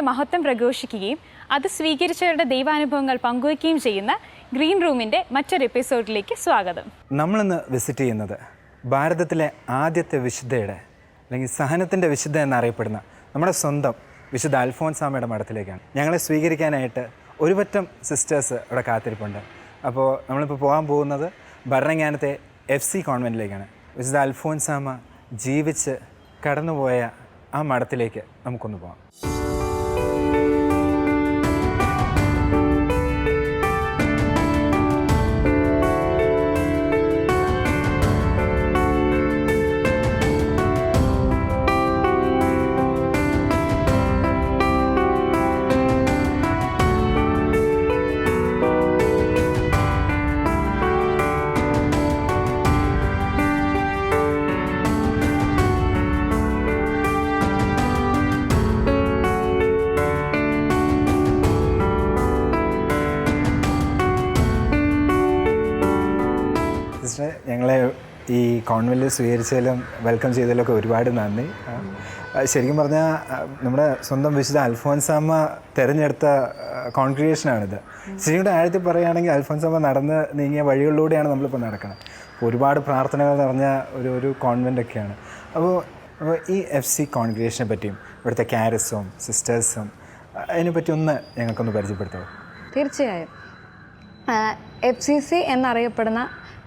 ദൈവത്തിൻ്റെ മഹത്വം പ്രഘോഷിക്കുകയും അത് സ്വീകരിച്ചവരുടെ ദൈവാനുഭവങ്ങൾ പങ്കുവയ്ക്കുകയും ചെയ്യുന്ന ഗ്രീൻ റൂമിൻ്റെ മറ്റൊരു എപ്പിസോഡിലേക്ക് സ്വാഗതം. നമ്മളിന്ന് വിസിറ്റ് ചെയ്യുന്നത് ഭാരതത്തിലെ ആദ്യത്തെ വിശുദ്ധയുടെ അല്ലെങ്കിൽ സഹനത്തിൻ്റെ വിശുദ്ധ എന്നറിയപ്പെടുന്ന നമ്മുടെ സ്വന്തം വിശുദ്ധ അൽഫോൻസാമയുടെ മഠത്തിലേക്കാണ്. ഞങ്ങളെ സ്വീകരിക്കാനായിട്ട് ഒരുപറ്റം സിസ്റ്റേഴ്സ് ഇവിടെ കാത്തിരിപ്പുണ്ട്. അപ്പോൾ നമ്മളിപ്പോൾ പോകാൻ പോകുന്നത് ഭരണങ്ങാനത്തെ FC കോൺവെൻറ്റിലേക്കാണ്. വിശുദ്ധ അൽഫോൻസാമ ജീവിച്ച് കടന്നുപോയ ആ മഠത്തിലേക്ക് നമുക്കൊന്ന് പോകാം. ഞങ്ങളെ ഈ കോൺവെൻറ്റിൽ സ്വീകരിച്ചതിലും വെൽക്കം ചെയ്തതിലൊക്കെ ഒരുപാട് നന്ദി. ശരിക്കും പറഞ്ഞാൽ നമ്മുടെ സ്വന്തം വിശുദ്ധ അൽഫോൻസാമ തിരഞ്ഞെടുത്ത കോൺഗ്രിഗേഷനാണിത്. ശരിക്കും ആഴത്തിൽ പറയുകയാണെങ്കിൽ അൽഫോൻസാമ നടന്ന് നീങ്ങിയ വഴികളിലൂടെയാണ് നമ്മളിപ്പോൾ നടക്കുന്നത്. ഒരുപാട് പ്രാർത്ഥനകൾ നിറഞ്ഞ ഒരു കോൺവെൻറ്റൊക്കെയാണ്. അപ്പോൾ ഈ FC കോൺഗ്രിഗേഷനെ പറ്റിയും ഇവിടുത്തെ കാരിസും സിസ്റ്റേഴ്സും അതിനെപ്പറ്റി ഒന്ന് ഞങ്ങൾക്കൊന്ന് പരിചയപ്പെടുത്താമോ? തീർച്ചയായും. FCC എന്നറിയപ്പെടുന്ന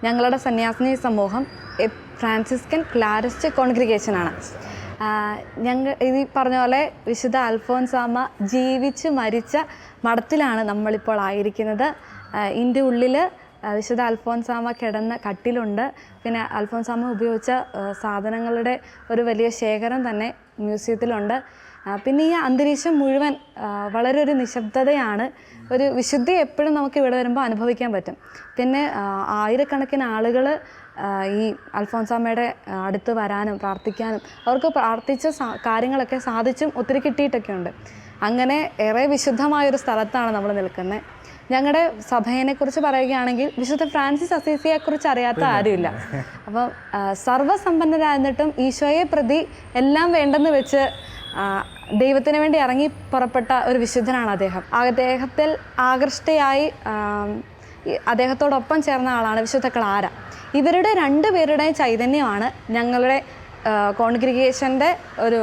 ഞങ്ങളുടെ സന്യാസിനി സമൂഹം ഫ്രാൻസിസ്കൻ ക്ലാരിസ്റ്റ് കോൺഗ്രിഗേഷനാണ്. ഈ പറഞ്ഞ പോലെ വിശുദ്ധ അൽഫോൻസാമ ജീവിച്ച് മരിച്ച മഠത്തിലാണ് നമ്മളിപ്പോൾ ആയിരിക്കുന്നത്. ഇതിൻ്റെ ഉള്ളിൽ വിശുദ്ധ അൽഫോൻസാമ കിടന്ന കട്ടിലുണ്ട്. പിന്നെ അൽഫോൻസാമ ഉപയോഗിച്ച സാധനങ്ങളുടെ ഒരു വലിയ ശേഖരം തന്നെ മ്യൂസിയത്തിലുണ്ട്. പിന്നെ ഈ അന്തരീക്ഷം മുഴുവൻ വളരെ ഒരു നിശബ്ദതയാണ്. ഒരു വിശുദ്ധി എപ്പോഴും നമുക്ക് ഇവിടെ വരുമ്പോൾ അനുഭവിക്കാൻ പറ്റും. പിന്നെ ആയിരക്കണക്കിന് ആളുകൾ ഈ അൽഫോൻസാമയുടെ അടുത്ത് വരാനും പ്രാർത്ഥിക്കാനും അവർക്ക് പ്രാർത്ഥിച്ച കാര്യങ്ങളൊക്കെ സാധിച്ചും ഒത്തിരി കിട്ടിയിട്ടൊക്കെ ഉണ്ട്. അങ്ങനെ ഏറെ വിശുദ്ധമായൊരു സ്ഥലത്താണ് നമ്മൾ നിൽക്കുന്നത്. ഞങ്ങളുടെ സഭയെക്കുറിച്ച് പറയുകയാണെങ്കിൽ വിശുദ്ധ ഫ്രാൻസിസ് അസീസിയെക്കുറിച്ച് അറിയാത്ത ആരുമില്ല. അപ്പം സർവ്വസമ്പന്നരായിരുന്നിട്ടും ഈശോയെ പ്രതി എല്ലാം വേണ്ടെന്ന് വെച്ച് ദൈവത്തിന് വേണ്ടി ഇറങ്ങി പുറപ്പെട്ട ഒരു വിശുദ്ധനാണ് അദ്ദേഹം. അദ്ദേഹത്തിൽ ആകൃഷ്ടയായി അദ്ദേഹത്തോടൊപ്പം ചേർന്ന ആളാണ് വിശുദ്ധ ക്ലാര. ഇവരുടെ രണ്ടുപേരുടെയും ചൈതന്യമാണ് ഞങ്ങളുടെ കോൺഗ്രിഗേഷൻ്റെ ഒരു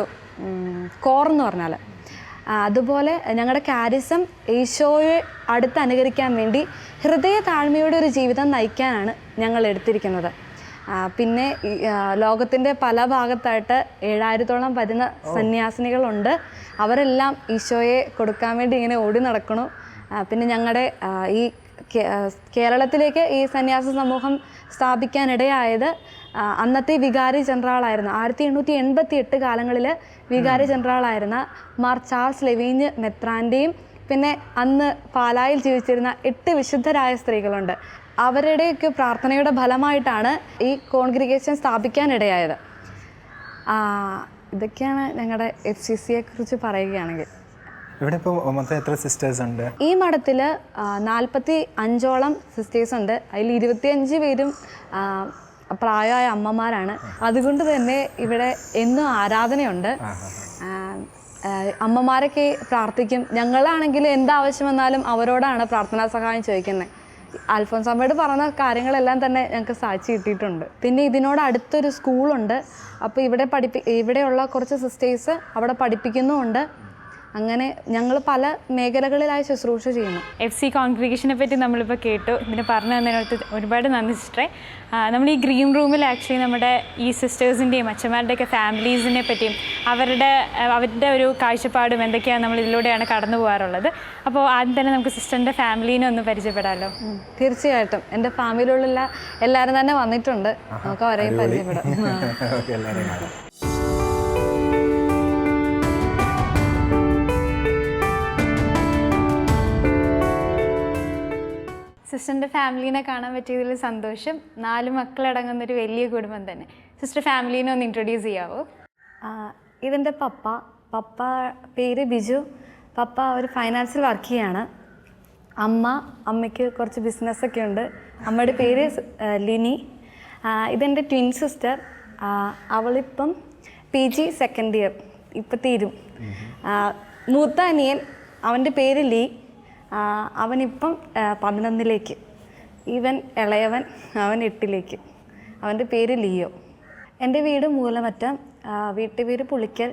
കോർ എന്ന് പറഞ്ഞാൽ. അതുപോലെ ഞങ്ങളുടെ കാരിസം ഈശോയെ അടുത്ത് അനുകരിക്കാൻ വേണ്ടി ഹൃദയ താഴ്മയുടെ ഒരു ജീവിതം നയിക്കാനാണ് ഞങ്ങൾ എടുത്തിരിക്കുന്നത്. പിന്നെ ലോകത്തിൻ്റെ പല ഭാഗത്തായിട്ട് 7000-ഓളം വരുന്ന സന്യാസിനികളുണ്ട്. അവരെല്ലാം ഈശോയെ കൊടുക്കാൻ വേണ്ടി ഇങ്ങനെ ഓടി നടക്കണു. പിന്നെ ഞങ്ങളുടെ ഈ കേരളത്തിലേക്ക് ഈ സന്യാസ സമൂഹം സ്ഥാപിക്കാനിടയായത് അന്നത്തെ വികാരി ജനറലായിരുന്ന 1888 കാലങ്ങളിൽ വികാരി ജനറലായിരുന്ന മാർ ചാൾസ് ലെവീഞ്ഞ് മെത്രാൻ്റെയും പിന്നെ അന്ന് പാലായിൽ ജീവിച്ചിരുന്ന 8 വിശുദ്ധരായ സ്ത്രീകളുണ്ട്. അവരുടെയൊക്കെ പ്രാർത്ഥനയുടെ ഫലമായിട്ടാണ് ഈ കോൺഗ്രിഗേഷൻ സ്ഥാപിക്കാനിടയായത്. ഇതൊക്കെയാണ് ഞങ്ങളുടെ FCCയെക്കുറിച്ച് പറയുകയാണെങ്കിൽ. ഇവിടെ ഇപ്പോൾ മൊത്തം എത്ര സിസ്റ്റേഴ്സ് ഉണ്ട്? ഈ മഠത്തിൽ 45ഓളം സിസ്റ്റേഴ്സ് ഉണ്ട്. അതിൽ 25 പേരും പ്രായമായ അമ്മമാരാണ്. അതുകൊണ്ട് തന്നെ ഇവിടെ എന്നും ആരാധനയുണ്ട്. അമ്മമാരൊക്കെ പ്രാർത്ഥിക്കും. ഞങ്ങളാണെങ്കിൽ എന്താവശ്യം വന്നാലും അവരോടാണ് പ്രാർത്ഥനാ സഹായം ചോദിക്കുന്നത്. അൽഫോൻസാമയോട് പറഞ്ഞ കാര്യങ്ങളെല്ലാം തന്നെ ഞങ്ങൾക്ക് സാക്ഷി കിട്ടിയിട്ടുണ്ട്. പിന്നെ ഇതിനോട് അടുത്തൊരു സ്കൂളുണ്ട്. അപ്പോൾ ഇവിടെയുള്ള കുറച്ച് സിസ്റ്റേഴ്സ് അവിടെ പഠിപ്പിക്കുന്നുമുണ്ട്. അങ്ങനെ ഞങ്ങൾ പല മേഖലകളിലായി ശുശ്രൂഷ ചെയ്യുന്നു. FC കോൺഗ്രിഗേഷനെ പറ്റി നമ്മളിപ്പോൾ കേട്ടു. ഇതിന് പറഞ്ഞു തന്നതിനകത്ത് ഒരുപാട് നന്ദി സിസ്റ്ററെ. നമ്മൾ ഈ ഗ്രീൻ റൂമിൽ ആക്ച്വലി നമ്മുടെ ഈ സിസ്റ്റേഴ്സിൻ്റെയും അച്ഛന്മാരുടെയൊക്കെ ഫാമിലീസിനെ പറ്റിയും അവരുടെ ഒരു കാഴ്ചപ്പാടും എന്തൊക്കെയാണ് നമ്മൾ ഇതിലൂടെയാണ് കടന്നു പോകാറുള്ളത്. അപ്പോൾ ആദ്യം തന്നെ നമുക്ക് സിസ്റ്ററിൻ്റെ ഫാമിലീനെ ഒന്ന് പരിചയപ്പെടാമല്ലോ? തീർച്ചയായിട്ടും. എൻ്റെ ഫാമിലിയിലുള്ള എല്ലാവരും തന്നെ വന്നിട്ടുണ്ട്. നമുക്ക് അവരെയും പരിചയപ്പെടാം. സിസ്റ്ററിൻ്റെ ഫാമിലീനെ കാണാൻ പറ്റിയതിൽ സന്തോഷം. 4 മക്കളടങ്ങുന്നൊരു വലിയ കുടുംബം തന്നെ. സിസ്റ്റർ ഫാമിലീനെ ഒന്ന് ഇൻട്രൊഡ്യൂസ് ചെയ്യാവോ? ഇതെൻ്റെ പപ്പ പേര് ബിജു. പപ്പ ഒരു ഫൈനാൻസിൽ വർക്ക് ചെയ്യാണ്. അമ്മയ്ക്ക് കുറച്ച് ബിസിനസ്സൊക്കെ ഉണ്ട്. അമ്മയുടെ പേര് ലിനി. ഇതെൻ്റെ ട്വിൻ സിസ്റ്റർ. അവളിപ്പം PG സെക്കൻഡ് ഇയർ ഇപ്പം തീരും. മൂത്ത അനിയൻ, അവൻ്റെ പേര് ലീ. അവനിപ്പം 11ലേക്ക്. ഇവൻ ഇളയവൻ, അവൻ 8ലേക്ക്. അവൻ്റെ പേര് ലിയോ. എൻ്റെ വീട് മൂലമറ്റം, വീട്ടുപേര് പുളിക്കൽ.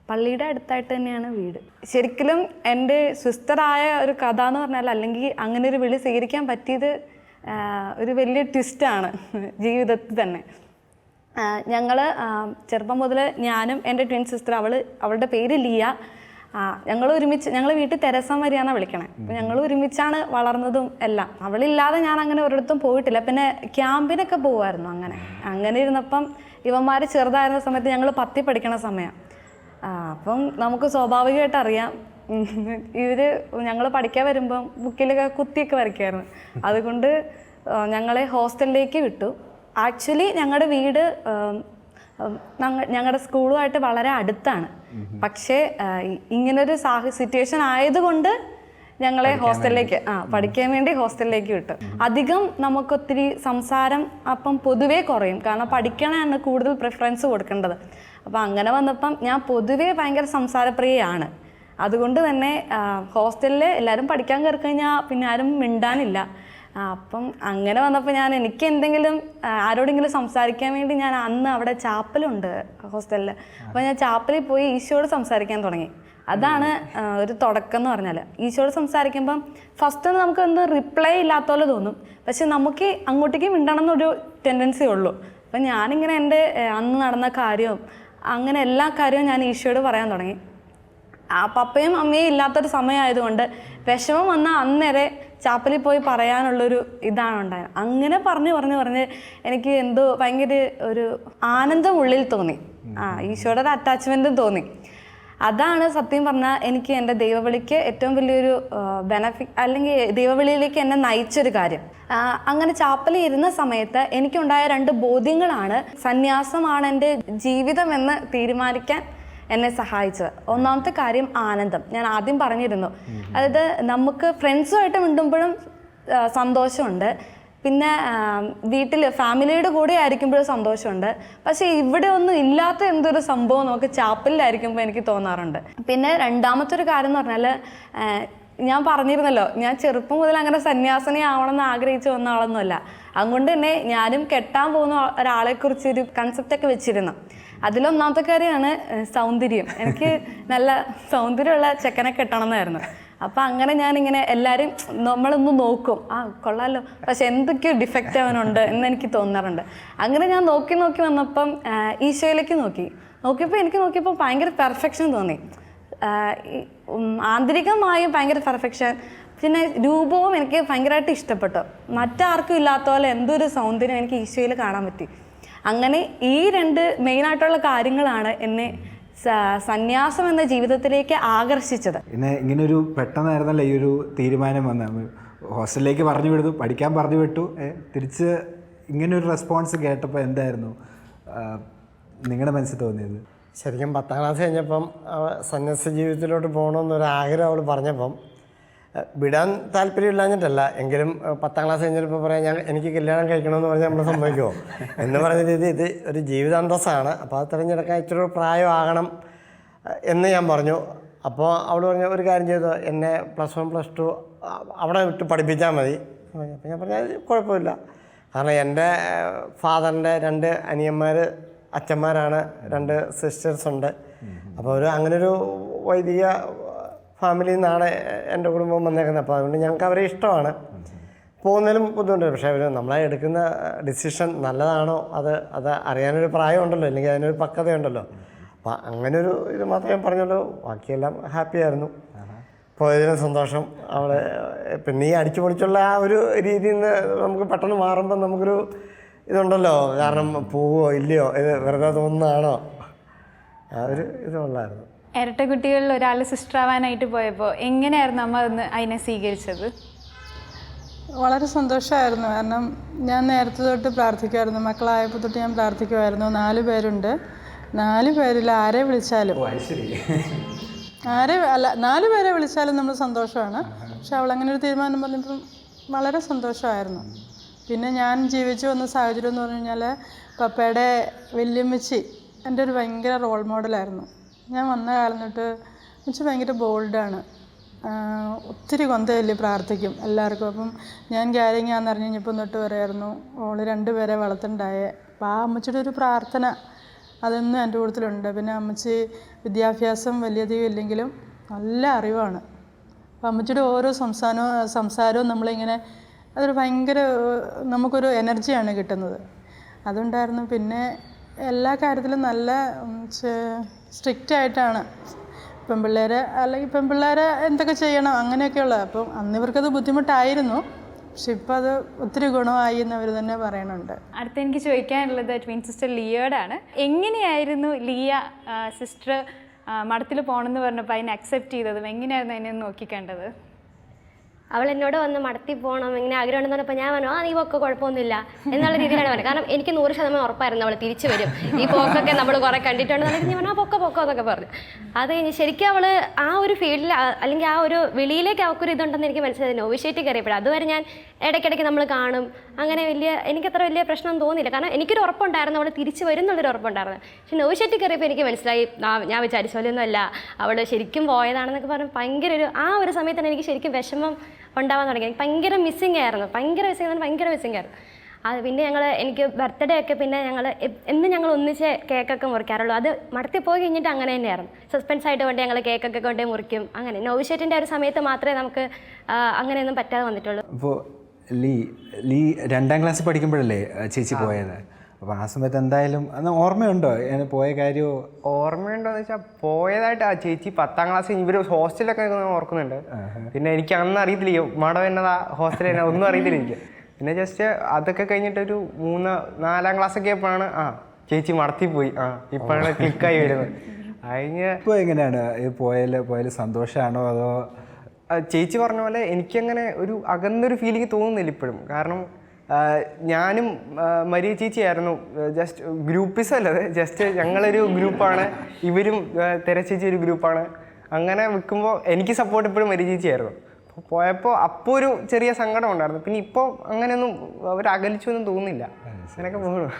പള്ളിയുടെ അടുത്തായിട്ട് തന്നെയാണ് വീട്. ശരിക്കും എൻ്റെ സിസ്റ്ററായ ഒരു കഥ എന്ന് പറഞ്ഞാൽ, അല്ലെങ്കിൽ അങ്ങനെ ഒരു വിളി സ്വീകരിക്കാൻ പറ്റിയത് ഒരു വലിയ ട്വിസ്റ്റാണ് ജീവിതത്തിൽ തന്നെ. ഞങ്ങൾ ചെറുപ്പം മുതൽ, ഞാനും എൻ്റെ ട്വിൻ സിസ്റ്റർ, അവളുടെ പേര് ലിയ, ഞങ്ങൾ വീട്ടിൽ തെരേസ മരിയാന്നാണ് വിളിക്കണേ. അപ്പോൾ ഞങ്ങൾ ഒരുമിച്ചാണ് വളർന്നതും എല്ലാം. അവളില്ലാതെ ഞാൻ അങ്ങനെ ഒരിടത്തും പോയിട്ടില്ല. പിന്നെ ക്യാമ്പിനൊക്കെ പോകുമായിരുന്നു. അങ്ങനെ ഇരുന്നപ്പം ഇവന്മാർ ചെറുതായിരുന്ന സമയത്ത് ഞങ്ങൾ 10ൽ പഠിക്കണ സമയം. അപ്പം നമുക്ക് സ്വാഭാവികമായിട്ട് അറിയാം, ഞങ്ങൾ പഠിക്കാൻ വരുമ്പം ബുക്കിലൊക്കെ കുത്തിയൊക്കെ വരയ്ക്കുമായിരുന്നു. അതുകൊണ്ട് ഞങ്ങളെ ഹോസ്റ്റലിലേക്ക് വിട്ടു. ആക്ച്വലി ഞങ്ങളുടെ വീട് ഞങ്ങളുടെ സ്കൂളുമായിട്ട് വളരെ അടുത്താണ്. പക്ഷേ ഇങ്ങനൊരു സിറ്റുവേഷൻ ആയതുകൊണ്ട് ഞങ്ങളെ ഹോസ്റ്റലിലേക്ക് പഠിക്കാൻ വേണ്ടി ഹോസ്റ്റലിലേക്ക് വിട്ടു. അധികം നമുക്കൊത്തിരി സംസാരം അപ്പം പൊതുവേ കുറയും, കാരണം പഠിക്കണമാണ് കൂടുതൽ പ്രിഫറൻസ് കൊടുക്കേണ്ടത്. അപ്പം അങ്ങനെ വന്നപ്പം ഞാൻ പൊതുവേ ഭയങ്കര സംസാരപ്രിയയാണ്. അതുകൊണ്ട് തന്നെ ഹോസ്റ്റലിൽ എല്ലാവരും പഠിക്കാൻ കയറി കഴിഞ്ഞാൽ പിന്നെ ആരും മിണ്ടാനില്ല. അപ്പം അങ്ങനെ വന്നപ്പോൾ എനിക്ക് എന്തെങ്കിലും ആരോടെങ്കിലും സംസാരിക്കാൻ വേണ്ടി ഞാൻ അന്ന് അവിടെ ചാപ്പലുണ്ട് ഹോസ്റ്റലിൽ. അപ്പോൾ ഞാൻ ചാപ്പലിൽ പോയി ഈശോയോട് സംസാരിക്കാൻ തുടങ്ങി. അതാണ് ഒരു തുടക്കം എന്ന് പറഞ്ഞാൽ. ഈശോയോട് സംസാരിക്കുമ്പം ഫസ്റ്റ് നമുക്കൊന്ന് റിപ്ലൈ ഇല്ലാത്ത പോലെ തോന്നും, പക്ഷെ നമുക്ക് അങ്ങോട്ടേക്ക് മിണ്ടണം എന്നൊരു ടെൻഡൻസി ഉള്ളൂ. അപ്പം ഞാനിങ്ങനെ എൻ്റെ അന്ന് നടന്ന കാര്യവും അങ്ങനെ എല്ലാ കാര്യവും ഞാൻ ഈശോയോട് പറയാൻ തുടങ്ങി. പപ്പയും അമ്മയും ഇല്ലാത്തൊരു സമയമായതുകൊണ്ട് വിഷമം വന്നാൽ അന്നേരെ ചാപ്പലിൽ പോയി പറയാനുള്ളൊരു ഇതാണ് ഉണ്ടായത്. അങ്ങനെ പറഞ്ഞ് എനിക്ക് എന്തോ ഭയങ്കര ഒരു ആനന്ദം ഉള്ളിൽ തോന്നി. ഈശോയുടെ ഒരു അറ്റാച്ച്മെൻറ്റും തോന്നി. അതാണ് സത്യം പറഞ്ഞാൽ എനിക്ക് എൻ്റെ ദൈവവിളിക്ക് ഏറ്റവും വലിയൊരു ബെനഫിറ്റ്, അല്ലെങ്കിൽ ദൈവവിളിയിലേക്ക് എന്നെ നയിച്ചൊരു കാര്യം. അങ്ങനെ ചാപ്പലിൽ ഇരുന്ന സമയത്ത് എനിക്കുണ്ടായ 2 ബോധ്യങ്ങളാണ് സന്യാസമാണ് എൻ്റെ ജീവിതമെന്ന് തീരുമാനിക്കാൻ എന്നെ സഹായിച്ചത്. ഒന്നാമത്തെ കാര്യം ആനന്ദം. ഞാൻ ആദ്യം പറഞ്ഞിരുന്നു, അതായത് നമുക്ക് ഫ്രണ്ട്സുമായിട്ട് മിണ്ടുമ്പോഴും സന്തോഷമുണ്ട്, പിന്നെ വീട്ടിൽ ഫാമിലിയുടെ കൂടെ ആയിരിക്കുമ്പോഴും സന്തോഷമുണ്ട്. പക്ഷേ ഇവിടെ ഒന്നും ഇല്ലാത്ത എന്തൊരു സംഭവം നമുക്ക് ചാപ്പലിലായിരിക്കുമ്പോൾ എനിക്ക് തോന്നാറുണ്ട്. പിന്നെ രണ്ടാമത്തെ ഒരു കാര്യം എന്ന് പറഞ്ഞാൽ, ഞാൻ പറഞ്ഞിരുന്നല്ലോ, ഞാൻ ചെറുപ്പം മുതൽ അങ്ങനെ സന്യാസിനി ആവണമെന്ന് ആഗ്രഹിച്ചു വന്ന ആളൊന്നുമല്ല. അതുകൊണ്ട് തന്നെ ഞാനും കെട്ടാൻ പോകുന്ന ഒരാളെക്കുറിച്ചൊരു കൺസെപ്റ്റൊക്കെ വെച്ചിരുന്നു. അതിലൊന്നാമത്തെ കാര്യമാണ് സൗന്ദര്യം. എനിക്ക് നല്ല സൗന്ദര്യമുള്ള ചെക്കനെ കെട്ടണം എന്നായിരുന്നു. അപ്പം അങ്ങനെ ഞാനിങ്ങനെ എല്ലാവരും നമ്മളൊന്ന് നോക്കും, കൊള്ളാമല്ലോ, പക്ഷെ എന്തൊക്കെയോ ഡിഫക്റ്റ് അവനുണ്ട് എന്ന് എനിക്ക് തോന്നാറുണ്ട്. അങ്ങനെ ഞാൻ നോക്കി വന്നപ്പം ഈശോയിലേക്ക് നോക്കിയപ്പോൾ എനിക്ക് ഭയങ്കര പെർഫെക്ഷൻ തോന്നി. ആന്തരികമായും ഭയങ്കര പെർഫെക്ഷൻ, പിന്നെ രൂപവും എനിക്ക് ഭയങ്കരമായിട്ട് ഇഷ്ടപ്പെട്ടു. മറ്റാർക്കും ഇല്ലാത്ത പോലെ എന്തൊരു സൗന്ദര്യം എനിക്ക് ഈശോയിൽ കാണാൻ പറ്റി. അങ്ങനെ ഈ 2 മെയിനായിട്ടുള്ള കാര്യങ്ങളാണ് എന്നെ സന്യാസം എന്ന ജീവിതത്തിലേക്ക് ആകർഷിച്ചത്. പിന്നെ ഇങ്ങനൊരു പെട്ടെന്നായിരുന്നല്ലോ ഈ ഒരു തീരുമാനം വന്നത്. ഹോസ്റ്റലിലേക്ക് പറഞ്ഞു വിടുന്നു, പഠിക്കാൻ പറഞ്ഞു വിട്ടു, തിരിച്ച് ഇങ്ങനൊരു റെസ്പോൺസ് കേട്ടപ്പോൾ എന്തായിരുന്നു നിങ്ങളുടെ മനസ്സിൽ തോന്നിയത്? ശരിക്കും 10ാം ക്ലാസ് കഴിഞ്ഞപ്പം സന്യാസ ജീവിതത്തിലോട്ട് പോകണമെന്നൊരാഗ്രഹം അവൾ പറഞ്ഞപ്പം വിടാൻ താല്പര്യമില്ലാഞ്ഞിട്ടല്ല, എങ്കിലും 10ാം ക്ലാസ് കഴിഞ്ഞപ്പോൾ പറയാം എനിക്ക് കല്യാണം കഴിക്കണമെന്ന് പറഞ്ഞാൽ നമ്മൾ സമ്മതിക്കുമോ എന്ന് പറഞ്ഞ രീതി ഇത് ഒരു ജീവിതാന്തസ്സാണ്, അപ്പോൾ അത് തിരഞ്ഞെടുക്കാൻ ഇച്ചിരി പ്രായമാകണം എന്ന് ഞാൻ പറഞ്ഞു. അപ്പോൾ അവൾ പറഞ്ഞ ഒരു കാര്യം ചെയ്തു, എന്നെ +1 +2 അവിടെ വിട്ട് പഠിപ്പിച്ചാൽ മതി. അപ്പോൾ ഞാൻ പറഞ്ഞാൽ കുഴപ്പമില്ല, കാരണം എൻ്റെ ഫാദറിൻ്റെ 2 അനിയന്മാർ അച്ഛന്മാരാണ്, 2 സിസ്റ്റേഴ്സ് ഉണ്ട്. അപ്പോൾ അങ്ങനൊരു വൈദിക ഫാമിലിയിൽ നിന്നാണ് എൻ്റെ കുടുംബം വന്നേക്കുന്നത്. അപ്പോൾ അതുകൊണ്ട് ഞങ്ങൾക്ക് അവരെ ഇഷ്ടമാണ്. പോകുന്നതിലും ബുദ്ധിമുട്ടുണ്ട്, പക്ഷേ അവർ നമ്മളെ എടുക്കുന്ന ഡിസിഷൻ നല്ലതാണോ അത് അറിയാനൊരു പ്രായമുണ്ടല്ലോ, അല്ലെങ്കിൽ അതിനൊരു പക്വതയുണ്ടല്ലോ. അപ്പോൾ അങ്ങനൊരു ഇത് മാത്രമേ പറഞ്ഞുള്ളൂ, ബാക്കിയെല്ലാം ഹാപ്പിയായിരുന്നു. പോയതിന് സന്തോഷം. അവളെ പിന്നെ ഈ അടിച്ചു പൊളിച്ചുള്ള ആ ഒരു രീതിയിൽ നിന്ന് നമുക്ക് പെട്ടെന്ന് മാറുമ്പോൾ നമുക്കൊരു ഇതുണ്ടല്ലോ, കാരണം പോവോ ഇല്ലയോ, ഇത് വെറുതെ തോന്നുന്നതാണോ, ആ ഒരു ഇതുള്ളായിരുന്നു. ഇരട്ട കുട്ടികളിൽ ഒരാൾ സിസ്റ്റർ ആവാനായിട്ട് പോയപ്പോൾ എങ്ങനെയായിരുന്നു അമ്മ അതിനെ സ്വീകരിച്ചത്? വളരെ സന്തോഷമായിരുന്നു. കാരണം ഞാൻ നേരത്തെ തൊട്ട് പ്രാർത്ഥിക്കുമായിരുന്നു, മക്കളായപ്പോൾ തൊട്ട് ഞാൻ പ്രാർത്ഥിക്കുമായിരുന്നു. 4 പേരുണ്ട്, 4 പേരിൽ ആരെ വിളിച്ചാലും 4 പേരെ വിളിച്ചാലും നമ്മൾ സന്തോഷമാണ്. പക്ഷെ അവളങ്ങനെ ഒരു തീരുമാനം പറഞ്ഞപ്പം വളരെ സന്തോഷമായിരുന്നു. പിന്നെ ഞാൻ ജീവിച്ചു വന്ന സാഹചര്യം എന്ന് പറഞ്ഞു കഴിഞ്ഞാൽ, പപ്പയുടെ വല്യമ്മച്ചി എൻ്റെ ഒരു ഭയങ്കര റോൾ മോഡലായിരുന്നു. ഞാൻ വന്ന കാലം തൊട്ട് അമ്മച്ചി ഭയങ്കര ബോൾഡാണ്, ഒത്തിരി കൊന്തയില്ലേ പ്രാർത്ഥിക്കും എല്ലാവർക്കും. അപ്പം ഞാൻ ക്യാരിങ്ങാന്ന് അറിഞ്ഞ് കഴിഞ്ഞപ്പം തൊട്ട് പറയായിരുന്നു ഓള് 2 പേരെ വളർത്തുണ്ടായേ. അപ്പോൾ ആ അമ്മച്ചിയുടെ ഒരു പ്രാർത്ഥന അതൊന്നും എൻ്റെ കൂട്ടത്തിലുണ്ട്. പിന്നെ അമ്മച്ചി വിദ്യാഭ്യാസം വലിയധികം ഇല്ലെങ്കിലും നല്ല അറിവാണ്. അപ്പോൾ അമ്മച്ചിയുടെ ഓരോ സംസാരവും നമ്മളിങ്ങനെ അതൊരു ഭയങ്കര നമുക്കൊരു എനർജിയാണ് കിട്ടുന്നത്. അതുണ്ടായിരുന്നു. പിന്നെ എല്ലാ കാര്യത്തിലും നല്ല സ്ട്രിക്റ്റായിട്ടാണ് പെൺപിള്ളേരെ, അല്ലെങ്കിൽ പെൺപിള്ളേരെ എന്തൊക്കെ ചെയ്യണം അങ്ങനെയൊക്കെയുള്ളത്. അപ്പം അന്ന് ഇവർക്കത് ബുദ്ധിമുട്ടായിരുന്നു, പക്ഷെ ഇപ്പം അത് ഒത്തിരി ഗുണമായി എന്ന് അവർ തന്നെ പറയുന്നുണ്ട്. അടുത്ത എനിക്ക് ചോദിക്കാനുള്ളത് ട്വിൻ സിസ്റ്റർ ലിയോടാണ്. എങ്ങനെയായിരുന്നു ലിയ സിസ്റ്റർ മഠത്തിൽ പോകണമെന്ന് പറഞ്ഞപ്പോൾ അതിനെ അക്സെപ്റ്റ് ചെയ്തതും എങ്ങനെയായിരുന്നു അതിനെ നോക്കിക്കണ്ടത്? അവൾ എന്നോട് വന്ന് മടത്തി പോകണം ഇങ്ങനെ ആഗ്രഹം ഉണ്ടെന്ന് പറഞ്ഞപ്പോൾ ഞാൻ പറഞ്ഞു നീ പോക്ക് കുഴപ്പമൊന്നുമില്ല എന്നുള്ള രീതിയിലാണ് പറഞ്ഞത്. കാരണം എനിക്ക് 100% ഉറപ്പായിരുന്നു അവൾ തിരിച്ചു വരും, ഈ പോക്കൊക്കെ നമ്മൾ കുറേ കണ്ടിട്ടുണ്ടെന്നുണ്ടെങ്കിൽ ഞാൻ പറഞ്ഞു പൊക്കോ എന്നൊക്കെ പറഞ്ഞു. അത് കഴിഞ്ഞ് ശരിക്കും അവൾ ആ ഒരു ഫീൽഡിൽ അല്ലെങ്കിൽ ആ ഒരു വിളിയിലേക്ക് അവൾക്കൊരു ഇതുണ്ടെന്ന് എനിക്ക് മനസ്സിലായി. നോവിഷ്യേറ്റ് കയറിയപ്പോഴും അതുവരെ ഞാൻ ഇടയ്ക്കിടയ്ക്ക് നമ്മൾ കാണും, അങ്ങനെ എനിക്കത്ര വലിയ പ്രശ്നം തോന്നിയില്ല. കാരണം എനിക്കൊരു ഉറപ്പുണ്ടായിരുന്നു അവൾ തിരിച്ചു വരും എന്നുള്ളൊരു ഉറപ്പുണ്ടായിരുന്നു. പക്ഷെ നോവിഷ്യേറ്റ് കയറിയപ്പോൾ എനിക്ക് മനസ്സിലായി ഞാൻ വിചാരിച്ച പോലെയൊന്നുമല്ല, അവൾ ശരിക്കും പോയതാണെന്നൊക്കെ പറഞ്ഞ് ഭയങ്കര ആ ഒരു സമയത്ത് തന്നെ എനിക്ക് ശരിക്കും വിഷമം ഉണ്ടാവാൻ തുടങ്ങി. ഭയങ്കര മിസ്സിങ് ആയിരുന്നു. അത് പിന്നെ എനിക്ക് ബർത്ത്ഡേ ഒക്കെ പിന്നെ ഞങ്ങൾ ഒന്നിച്ച് കേക്കൊക്കെ മുറിക്കാറുള്ളൂ. അത് മടത്തി പോയി കഴിഞ്ഞിട്ട് അങ്ങനെ തന്നെയായിരുന്നു. സസ്പെൻസ് ആയിട്ട് കൊണ്ട് ഞങ്ങൾ കേക്കൊക്കെ കൊണ്ടേ മുറിക്കും. അങ്ങനെ നോവിഷ്യേറ്റിൻ്റെ ഒരു സമയത്ത് മാത്രമേ നമുക്ക് അങ്ങനെയൊന്നും പറ്റാതെ വന്നിട്ടുള്ളൂ. അപ്പോൾ ലീ 2ാം ക്ലാസ്സിൽ പഠിക്കുമ്പോഴല്ലേ ചേച്ചി പോയത്? അപ്പോൾ ആ സമയത്ത് എന്തായാലും അന്ന് ഓർമ്മയുണ്ടോ പോയ കാര്യമോ? ഓർമ്മയുണ്ടോയെന്ന് വെച്ചാൽ പോയതായിട്ട് ആ ചേച്ചി 10ാം ക്ലാസ് ഇവർ ഹോസ്റ്റലൊക്കെ ഓർക്കുന്നുണ്ട്. പിന്നെ എനിക്ക് അന്ന് അറിയത്തില്ല മഠം എന്നതാ ഹോസ്റ്റൽ എന്നാ ഒന്നും അറിയത്തില്ല എനിക്ക്. പിന്നെ ജസ്റ്റ് അതൊക്കെ കഴിഞ്ഞിട്ടൊരു 3-4ാം ക്ലാസ്സൊക്കെ ആയപ്പോഴാണ് ചേച്ചി മടത്തി പോയി, ഇപ്പോഴാണ് ക്ലിക്കായി വരുന്നത്. അതിന് ഇപ്പോൾ എങ്ങനെയാണ് പോയാൽ സന്തോഷമാണോ അതോ? ചേച്ചി പറഞ്ഞ പോലെ എനിക്കങ്ങനെ ഒരു അകന്നൊരു ഫീലിംഗ് തോന്നുന്നില്ല ഇപ്പോഴും. കാരണം ഞാനും മരിയ ചേച്ചിയായിരുന്നു ജസ്റ്റ് ഗ്രൂപ്പിസം അല്ലത്, ജസ്റ്റ് ഞങ്ങളൊരു ഗ്രൂപ്പാണ്, ഇവരും തെരച്ചേച്ചി ഒരു ഗ്രൂപ്പാണ്. അങ്ങനെ വെക്കുമ്പോൾ എനിക്ക് സപ്പോർട്ട് ഇപ്പോഴും മരിയ ചേച്ചിയായിരുന്നു. അപ്പോൾ പോയപ്പോൾ അപ്പോൾ ഒരു ചെറിയ സങ്കടം ഉണ്ടായിരുന്നു. പിന്നെ ഇപ്പോൾ അങ്ങനെയൊന്നും അവർ അകലിച്ചൊന്നും തോന്നുന്നില്ല, അങ്ങനെയൊക്കെ പോകുന്നു.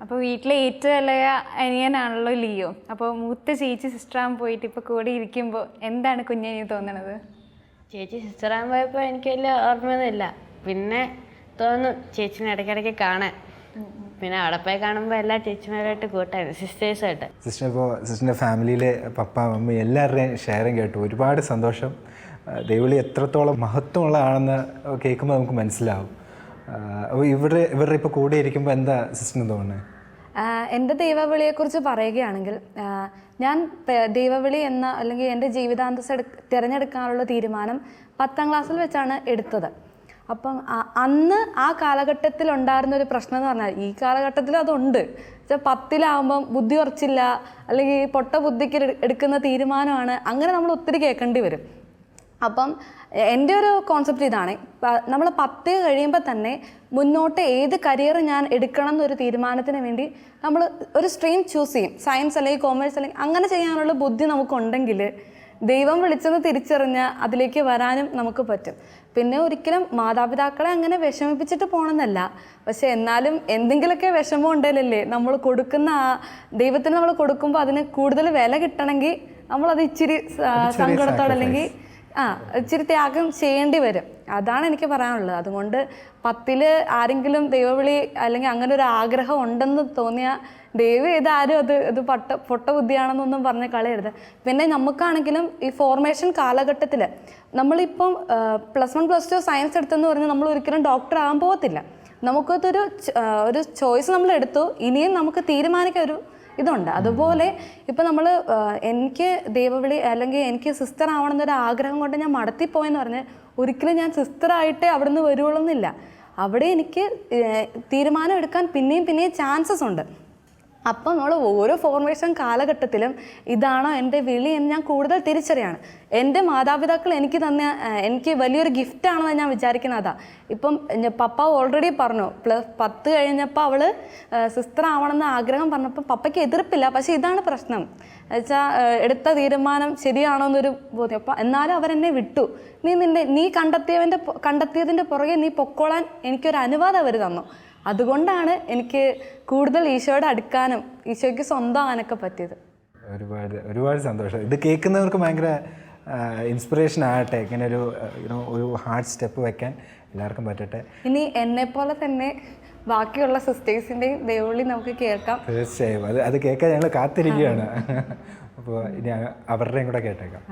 അപ്പോൾ വീട്ടിലെ ഏറ്റവും ഇളയ അനിയനാണല്ലോ ലിയോ. അപ്പോൾ മൂത്ത ചേച്ചി സിസ്റ്ററാകാൻ പോയിട്ട് ഇപ്പോൾ കൂടെ ഇരിക്കുമ്പോൾ എന്താണ് കുഞ്ഞിന് തോന്നണത്? ചേച്ചി സിസ്റ്ററാകാൻ പോയപ്പോൾ എനിക്ക് വലിയ ഓർമ്മയൊന്നുമില്ല. പിന്നെ തോന്നുന്നു ചേച്ചിനെ ഇടയ്ക്കിടയ്ക്ക് കാണാൻ. പിന്നെ അവിടെ പോയി കാണുമ്പോൾ എല്ലാ ചേച്ചിമാരായിട്ട് കൂട്ടായിരുന്നു, സിസ്റ്റേഴ്സായിട്ട്. സിസ്റ്റർ ഇപ്പോൾ സിസ്റ്ററിൻ്റെ ഫാമിലിയിലെ പപ്പ മമ്മി എല്ലാവരുടെയും ഷെയറിങ് കേട്ടു, ഒരുപാട് സന്തോഷം. ദൈവവിളി എത്രത്തോളം മഹത്വമുള്ളതാണെന്ന് കേൾക്കുമ്പോൾ നമുക്ക് മനസ്സിലാവും. അപ്പോൾ ഇവരുടെ ഇപ്പോൾ കൂടെ ഇരിക്കുമ്പോൾ എന്താ സിസ്റ്ററിന് തോന്നുന്നത്? എൻ്റെ ദൈവവിളിയെക്കുറിച്ച് പറയുകയാണെങ്കിൽ ഞാൻ ദൈവവിളി എന്ന അല്ലെങ്കിൽ എൻ്റെ ജീവിതാന്തസ് തിരഞ്ഞെടുക്കാനുള്ള തീരുമാനം 10ാം ക്ലാസ്സിൽ വെച്ചാണ് എടുത്തത്. അപ്പം അന്ന് ആ കാലഘട്ടത്തിൽ ഉണ്ടായിരുന്നൊരു പ്രശ്നം എന്ന് പറഞ്ഞാൽ ഈ കാലഘട്ടത്തിൽ അതുണ്ട്. 10ലാകുമ്പം ബുദ്ധി ഉറച്ചില്ല, അല്ലെങ്കിൽ പൊട്ട ബുദ്ധിക്ക് എടുക്കുന്ന തീരുമാനമാണ്, അങ്ങനെ നമ്മൾ ഒത്തിരി കേൾക്കേണ്ടി വരും. അപ്പം എൻ്റെ ഒരു കോൺസെപ്റ്റ് ഇതാണ്, നമ്മൾ 10 കഴിയുമ്പോൾ തന്നെ മുന്നോട്ട് ഏത് കരിയർ ഞാൻ എടുക്കണം എന്നൊരു തീരുമാനത്തിന് വേണ്ടി നമ്മൾ ഒരു സ്ട്രീം ചൂസ് ചെയ്യും. സയൻസ് അല്ലെങ്കിൽ കോമേഴ്സ് അല്ലെങ്കിൽ അങ്ങനെ ചെയ്യാനുള്ള ബുദ്ധി നമുക്കുണ്ടെങ്കിൽ ദൈവം വിളിച്ചെന്ന് തിരിച്ചറിഞ്ഞ് അതിലേക്ക് വരാനും നമുക്ക് പറ്റും. പിന്നെ ഒരിക്കലും മാതാപിതാക്കളെ അങ്ങനെ വിഷമിപ്പിച്ചിട്ട് പോകണമെന്നല്ല, പക്ഷെ എന്നാലും എന്തെങ്കിലുമൊക്കെ വിഷമം ഉണ്ടല്ലേ നമ്മൾ കൊടുക്കുന്ന ദൈവത്തിന് നമ്മൾ കൊടുക്കുമ്പോൾ അതിന് കൂടുതൽ വില കിട്ടണമെങ്കിൽ നമ്മളത് ഇച്ചിരി സങ്കടത്തോടെ അല്ലെങ്കിൽ ഇച്ചിരി ത്യാഗം ചെയ്യേണ്ടി വരും. അതാണ് എനിക്ക് പറയാനുള്ളത്. അതുകൊണ്ട് 10ൽ ആരെങ്കിലും ദൈവവിളി അല്ലെങ്കിൽ അങ്ങനെ ഒരു ആഗ്രഹം ഉണ്ടെന്ന് തോന്നിയാൽ ദൈവം ഇതാരും അത് പൊട്ട ബുദ്ധിയാണെന്നൊന്നും പറഞ്ഞ് കളയരുത്. പിന്നെ നമുക്കാണെങ്കിലും ഈ ഫോർമേഷൻ കാലഘട്ടത്തിൽ നമ്മളിപ്പം +1 +2 സയൻസ് എടുത്തെന്ന് പറഞ്ഞാൽ നമ്മൾ ഒരിക്കലും ഡോക്ടർ ആകാൻ പോകത്തില്ല. നമുക്കതൊരു ചോയ്സ് നമ്മൾ എടുത്തു, ഇനിയും നമുക്ക് തീരുമാനിക്കാൻ ഒരു ഇതുണ്ട്. അതുപോലെ ഇപ്പം നമ്മൾ എനിക്ക് ദൈവവിളി അല്ലെങ്കിൽ എനിക്ക് സിസ്റ്റർ ആവണമെന്നൊരു ആഗ്രഹം കൊണ്ട് ഞാൻ മടത്തിപ്പോയെന്ന് പറഞ്ഞ് ഒരിക്കലും ഞാൻ സിസ്റ്ററായിട്ടേ അവിടെ നിന്ന് വരുവുള്ളൂ എന്നില്ല. അവിടെ എനിക്ക് തീരുമാനം എടുക്കാൻ പിന്നെയും ചാൻസസ് ഉണ്ട്. അപ്പം നമ്മൾ ഓരോ ഫോർമേഷൻ കാലഘട്ടത്തിലും ഇതാണോ എൻ്റെ വിളി എന്ന് ഞാൻ കൂടുതൽ തിരിച്ചറിയാണ്. എൻ്റെ മാതാപിതാക്കൾ എനിക്ക് വലിയൊരു ഗിഫ്റ്റാണെന്ന് ഞാൻ വിചാരിക്കുന്നത് അതാ. ഇപ്പം പപ്പ ഓൾറെഡി പറഞ്ഞു 10 കഴിഞ്ഞപ്പോൾ അവൾ സിസ്റ്റർ ആവണമെന്ന് ആഗ്രഹം പറഞ്ഞപ്പോൾ പപ്പയ്ക്ക് എതിർപ്പില്ല. പക്ഷേ ഇതാണ് പ്രശ്നം വെച്ചാൽ എടുത്ത തീരുമാനം ശരിയാണോ എന്നൊരു ബോധ്യം. അപ്പം എന്നാലും അവരെന്നെ വിട്ടു. നീ കണ്ടെത്തിയതിൻ്റെ പുറകെ നീ പൊക്കോളാൻ എനിക്കൊരു അനുവാദം അവർ തന്നു. അതുകൊണ്ടാണ് എനിക്ക് കൂടുതൽ ഈശോയോട് അടുക്കാനും ഈശോയ്ക്ക് സ്വന്തമാകാനൊക്കെ പറ്റിയത്. ഒരുപാട് സന്തോഷം. ഇത് കേൾക്കുന്നവർക്ക് ഭയങ്കര ഇൻസ്പിറേഷൻ ആകട്ടെ, ഇങ്ങനെ ഒരു ഹാർഡ് സ്റ്റെപ്പ് വെക്കാൻ എല്ലാവർക്കും പറ്റട്ടെ. ഇനി എന്നെപ്പോലെ തന്നെ ബാക്കിയുള്ള സിസ്റ്റേഴ്സിൻ്റെയും ദൈവവിളി നമുക്ക് കേൾക്കാം. തീർച്ചയായും അത് കേൾക്കാൻ ഞങ്ങൾ കാത്തിരിക്കുകയാണ്. അപ്പോൾ ഇനി അവരുടെയും കൂടെ കേട്ടേക്കാം.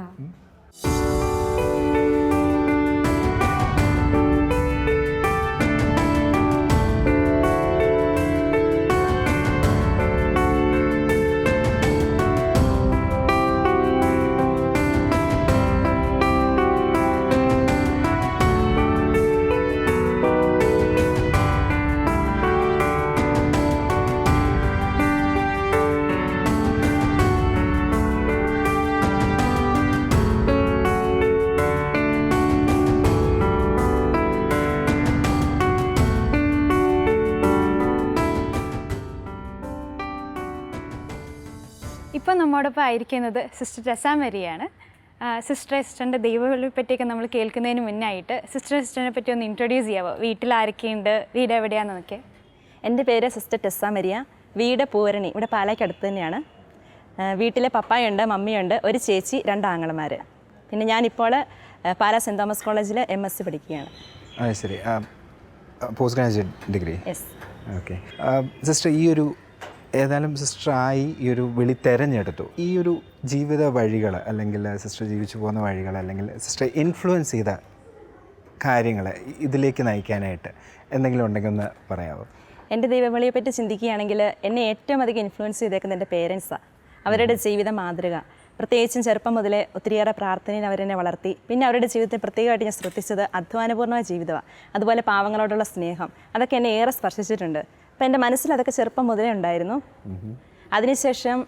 ഇപ്പോൾ നമ്മോടൊപ്പം ആയിരിക്കുന്നത് സിസ്റ്റർ ടെസ മരിയാണ്. സിസ്റ്ററിൻ്റെ ദൈവവിളിയെ പറ്റിയൊക്കെ നമ്മൾ കേൾക്കുന്നതിന് മുന്നായിട്ട് സിസ്റ്ററിനെ പറ്റി ഒന്ന് ഇൻട്രൊഡ്യൂസ് ചെയ്യാമോ? വീട്ടിൽ ആരൊക്കെയുണ്ട്, വീട് എവിടെയാണെന്നൊക്കെ? എൻ്റെ പേര് സിസ്റ്റർ ടെസ മരിയ. വീട് പൂരണി, ഇവിടെ പാലയ്ക്കടുത്ത് തന്നെയാണ്. വീട്ടിലെ പപ്പായുണ്ട്, മമ്മിയുണ്ട്, ഒരു ചേച്ചി, 2 ആങ്ങളമാർ. പിന്നെ ഞാനിപ്പോൾ പാലാ സെൻറ് തോമസ് കോളേജിൽ MSc പഠിക്കുകയാണ്. ശരി, post graduate degree. Yes. Okay sister, ഏതായാലും സിസ്റ്ററായി ഈ ഒരു വിളി തിരഞ്ഞെടുത്തു. ഈ ഒരു ജീവിത വഴികൾ, അല്ലെങ്കിൽ സിസ്റ്റർ ജീവിച്ചു പോകുന്ന വഴികൾ, അല്ലെങ്കിൽ സിസ്റ്റർ ഇൻഫ്ലുവൻസ് ചെയ്ത കാര്യങ്ങൾ ഇതിലേക്ക് നയിക്കാനായിട്ട് എന്തെങ്കിലും ഉണ്ടെങ്കിൽ ഒന്ന് പറയാമോ? എൻ്റെ ദൈവവിളിയെ പറ്റി ചിന്തിക്കുകയാണെങ്കിൽ എന്നെ ഏറ്റവും അധികം ഇൻഫ്ലുവൻസ് ചെയ്തേക്കുന്നത് എൻ്റെ പേരൻസാണ്. അവരുടെ ജീവിത മാതൃക, പ്രത്യേകിച്ചും ചെറുപ്പം മുതലേ ഒത്തിരിയേറെ പ്രാർത്ഥനയിൽ അവരെന്നെ വളർത്തി. പിന്നെ അവരുടെ ജീവിതത്തിൽ പ്രത്യേകമായിട്ട് ഞാൻ ശ്രദ്ധിച്ചത് അധ്വാനപൂർണ്ണമായ ജീവിതമാണ്. അതുപോലെ പാവങ്ങളോടുള്ള സ്നേഹം, അതൊക്കെ എന്നെ ഏറെ സ്പർശിച്ചിട്ടുണ്ട്. അപ്പോൾ എൻ്റെ മനസ്സിൽ അതൊക്കെ ചെറുപ്പം മുതലേ ഉണ്ടായിരുന്നു. അതിനുശേഷം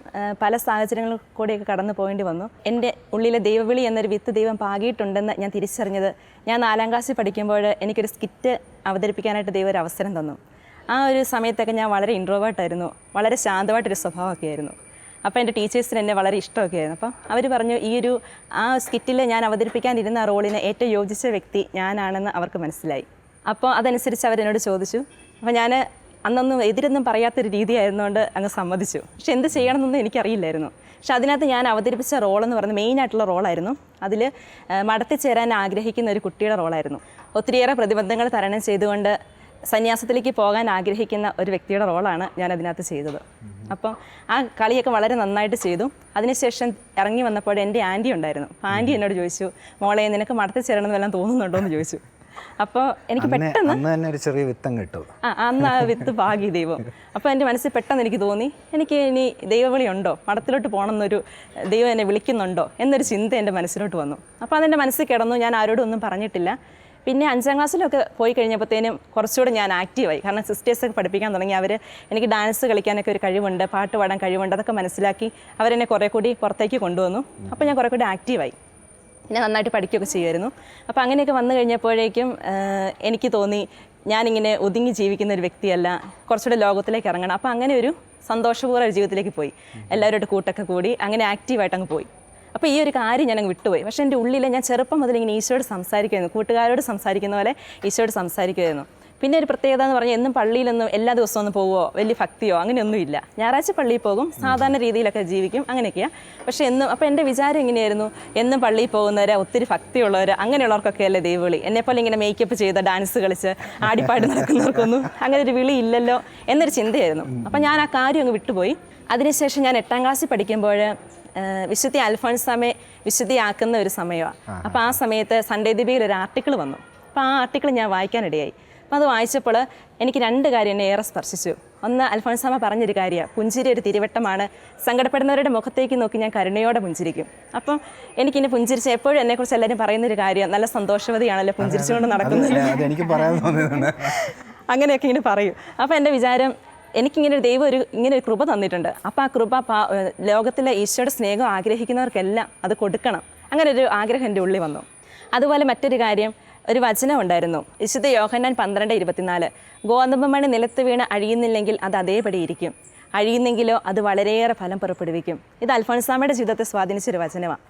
പല സാഹചര്യങ്ങളിൽ കൂടെയൊക്കെ കടന്നു പോകേണ്ടി വന്നു. എൻ്റെ ഉള്ളിലെ ദൈവവിളി എന്നൊരു വിത്ത് ദൈവം പാകിയിട്ടുണ്ടെന്ന് ഞാൻ തിരിച്ചറിഞ്ഞത് ഞാൻ 4ാം ക്ലാസ്സിൽ പഠിക്കുമ്പോൾ എനിക്കൊരു സ്കിറ്റ് അവതരിപ്പിക്കാനായിട്ട് ദൈവം ഒരു അവസരം തന്നു. ആ ഒരു സമയത്തൊക്കെ ഞാൻ വളരെ ഇൻട്രോവേർട്ടായിരുന്നു, വളരെ ശാന്തമായിട്ടൊരു സ്വഭാവമൊക്കെ ആയിരുന്നു. അപ്പോൾ എൻ്റെ ടീച്ചേഴ്സിന് എന്നെ വളരെ ഇഷ്ടമൊക്കെ ആയിരുന്നു. അപ്പം അവർ പറഞ്ഞു ആ സ്കിറ്റിൽ ഞാൻ അവതരിപ്പിക്കാനിരുന്ന ആ റോളിന് ഏറ്റവും യോജിച്ച വ്യക്തി ഞാനാണെന്ന് അവർക്ക് മനസ്സിലായി. അപ്പോൾ അതനുസരിച്ച് അവരെന്നോട് ചോദിച്ചു. അപ്പോൾ ഞാൻ അന്നൊന്നും എതിരൊന്നും പറയാത്തൊരു രീതിയായിരുന്നുകൊണ്ട് അങ്ങ് സമ്മതിച്ചു. പക്ഷെ എന്ത് ചെയ്യണമെന്നൊന്നും എനിക്കറിയില്ലായിരുന്നു. പക്ഷെ അതിനകത്ത് ഞാൻ അവതരിപ്പിച്ച റോളെന്ന് പറയുന്നത് മെയിനായിട്ടുള്ള റോളായിരുന്നു. അതിൽ മടത്തിച്ചേരാൻ ആഗ്രഹിക്കുന്ന ഒരു കുട്ടിയുടെ റോളായിരുന്നു. ഒത്തിരിയേറെ പ്രതിബന്ധങ്ങൾ തരണം ചെയ്തുകൊണ്ട് സന്യാസത്തിലേക്ക് പോകാൻ ആഗ്രഹിക്കുന്ന ഒരു വ്യക്തിയുടെ റോളാണ് ഞാൻ അതിനകത്ത് ചെയ്തത്. അപ്പം ആ കളിയൊക്കെ വളരെ നന്നായിട്ട് ചെയ്തു. അതിനുശേഷം ഇറങ്ങി വന്നപ്പോൾ എൻ്റെ ആൻറ്റി ഉണ്ടായിരുന്നു. അപ്പോൾ ആൻറ്റി എന്നോട് ചോദിച്ചു, മോളെ നിനക്ക് മടത്തിച്ചേരണമെന്ന് വല്ലതും തോന്നുന്നുണ്ടോ എന്ന് ചോദിച്ചു. അപ്പോൾ എനിക്ക് പെട്ടെന്ന് ഒരു ചെറിയ വിത്തം കിട്ടും. അന്ന് ആ വിത്ത് പാകി ദൈവം. അപ്പോൾ എൻ്റെ മനസ്സിൽ പെട്ടെന്ന് എനിക്ക് തോന്നി, എനിക്ക് ഇനി ദൈവവിളി ഉണ്ടോ, മഠത്തിലോട്ട് പോകണമെന്നൊരു ദൈവം എന്നെ വിളിക്കുന്നുണ്ടോ എന്നൊരു ചിന്ത എൻ്റെ മനസ്സിലോട്ട് വന്നു. അപ്പോൾ അതെൻ്റെ മനസ്സിൽ കിടന്നു. ഞാൻ ആരോടും ഒന്നും പറഞ്ഞിട്ടില്ല. പിന്നെ 5ാം ക്ലാസ്സിലൊക്കെ പോയി കഴിഞ്ഞപ്പോഴത്തേനും കുറച്ചുകൂടെ ഞാൻ ആക്റ്റീവായി. കാരണം സിസ്റ്റേഴ്സൊക്കെ പഠിപ്പിക്കാൻ തുടങ്ങി. അവർ എനിക്ക് ഡാൻസ് കളിക്കാനൊക്കെ ഒരു കഴിവുണ്ട്, പാട്ട് പാടാൻ കഴിവുണ്ട്, അതൊക്കെ മനസ്സിലാക്കി അവരെന്നെ കുറേ കൂടി പുറത്തേക്ക് കൊണ്ടുവന്നു. അപ്പോൾ ഞാൻ കുറേ കൂടി ആക്റ്റീവായി. പിന്നെ നന്നായിട്ട് പഠിക്കുകയൊക്കെ ചെയ്യുമായിരുന്നു. അപ്പോൾ അങ്ങനെയൊക്കെ വന്നു കഴിഞ്ഞപ്പോഴേക്കും എനിക്ക് തോന്നി ഞാനിങ്ങനെ ഒതുങ്ങി ജീവിക്കുന്ന ഒരു വ്യക്തിയല്ല, കുറച്ചുകൂടെ ലോകത്തിലേക്ക് ഇറങ്ങണം. അപ്പോൾ അങ്ങനെ ഒരു സന്തോഷപൂർവ്വ ജീവിതത്തിലേക്ക് പോയി. എല്ലാവരോട് കൂട്ടൊക്കെ കൂടി അങ്ങനെ ആക്റ്റീവായിട്ട് അങ്ങ് പോയി. അപ്പോൾ ഈ ഒരു കാര്യം ഞാനങ്ങ് വിട്ടുപോയി. പക്ഷേ എൻ്റെ ഉള്ളിൽ ഞാൻ ചെറുപ്പം മുതൽ ഇങ്ങനെ ഈശോയോട് സംസാരിക്കുമായിരുന്നു, കൂട്ടുകാരോട് സംസാരിക്കുന്ന പോലെ ഈശോയോട് സംസാരിക്കുമായിരുന്നു. പിന്നെ ഒരു പ്രത്യേകത എന്ന് പറഞ്ഞാൽ എന്നും പള്ളിയിലൊന്നും എല്ലാ ദിവസവും ഒന്നും പോവുമോ, വലിയ ഭക്തിയോ അങ്ങനെയൊന്നുമില്ല. ഞായറാഴ്ച പള്ളിയിൽ പോകും, സാധാരണ രീതിയിലൊക്കെ ജീവിക്കും, അങ്ങനെയൊക്കെയാണ്. പക്ഷേ എന്നും അപ്പോൾ എൻ്റെ വിചാരം എങ്ങനെയായിരുന്നു, എന്നും പള്ളിയിൽ പോകുന്നവർ, ഒത്തിരി ഭക്തിയുള്ളവർ, അങ്ങനെയുള്ളവർക്കൊക്കെ അല്ലേ ദൈവവിളി. എന്നെപ്പോലെ ഇങ്ങനെ മേക്കപ്പ് ചെയ്ത് ഡാൻസ് കളിച്ച് ആടിപ്പാടി നടക്കുന്നവർക്കൊന്നും അങ്ങനെ ഒരു വിളി ഇല്ലല്ലോ എന്നൊരു ചിന്തയായിരുന്നു. അപ്പോൾ ഞാൻ ആ കാര്യം അങ്ങ് വിട്ടുപോയി. അതിനുശേഷം ഞാൻ 8ാം ക്ലാസ്സിൽ പഠിക്കുമ്പോൾ വിശുദ്ധി അൽഫോൻസാമയെ വിശുദ്ധിയാക്കുന്ന ഒരു സമയമാണ്. അപ്പോൾ ആ സമയത്ത് സൺഡേ ദീപികയിൽ ഒരു ആർട്ടിക്കിൾ വന്നു. അപ്പോൾ ആ ആർട്ടിക്കിൾ ഞാൻ വായിക്കാനിടയായി. അപ്പോൾ അത് വായിച്ചപ്പോൾ എനിക്ക് 2 കാര്യം എന്നെ ഏറെ സ്പർശിച്ചു. ഒന്ന്, അൽഫോൻസാമ പറഞ്ഞൊരു കാര്യമാണ്, പുഞ്ചിരി ഒരു തിരുവട്ടമാണ്, സങ്കടപ്പെടുന്നവരുടെ മുഖത്തേക്ക് നോക്കി ഞാൻ കരുണയോടെ പുഞ്ചിരിക്കും. അപ്പം എനിക്കിനി പുഞ്ചിരിച്ച് എപ്പോഴും എന്നെക്കുറിച്ച് എല്ലാവരും പറയുന്നൊരു കാര്യം, നല്ല സന്തോഷവതിയാണല്ലോ പുഞ്ചിരിച്ചുകൊണ്ട് നടക്കുന്നത്, അങ്ങനെയൊക്കെ ഇങ്ങനെ പറയും. അപ്പോൾ എൻ്റെ വിചാരം, എനിക്കിങ്ങനെ ദൈവം ഇങ്ങനെ ഒരു കൃപ തന്നിട്ടുണ്ട്. അപ്പോൾ ആ കൃപ ലോകത്തിലെ ഈശോയുടെ സ്നേഹം ആഗ്രഹിക്കുന്നവർക്കെല്ലാം അത് കൊടുക്കണം, അങ്ങനെ ഒരു ആഗ്രഹം എൻ്റെ ഉള്ളിൽ വന്നു. അതുപോലെ മറ്റൊരു കാര്യം, ഒരു വചനം ഉണ്ടായിരുന്നു, വിശുദ്ധ യോഹന്നാൻ 12:24, ഗോതമ്പ് മണി നിലത്ത് വീണ് അഴിയുന്നില്ലെങ്കിൽ അത് അതേപടി ഇരിക്കും, അഴിയുന്നെങ്കിലോ അത് വളരെയേറെ ഫലം പുറപ്പെടുവിക്കും. ഇത് അൽഫോൻസാമയുടെ ജീവിതത്തെ സ്വാധീനിച്ചൊരു വചനമാണ്.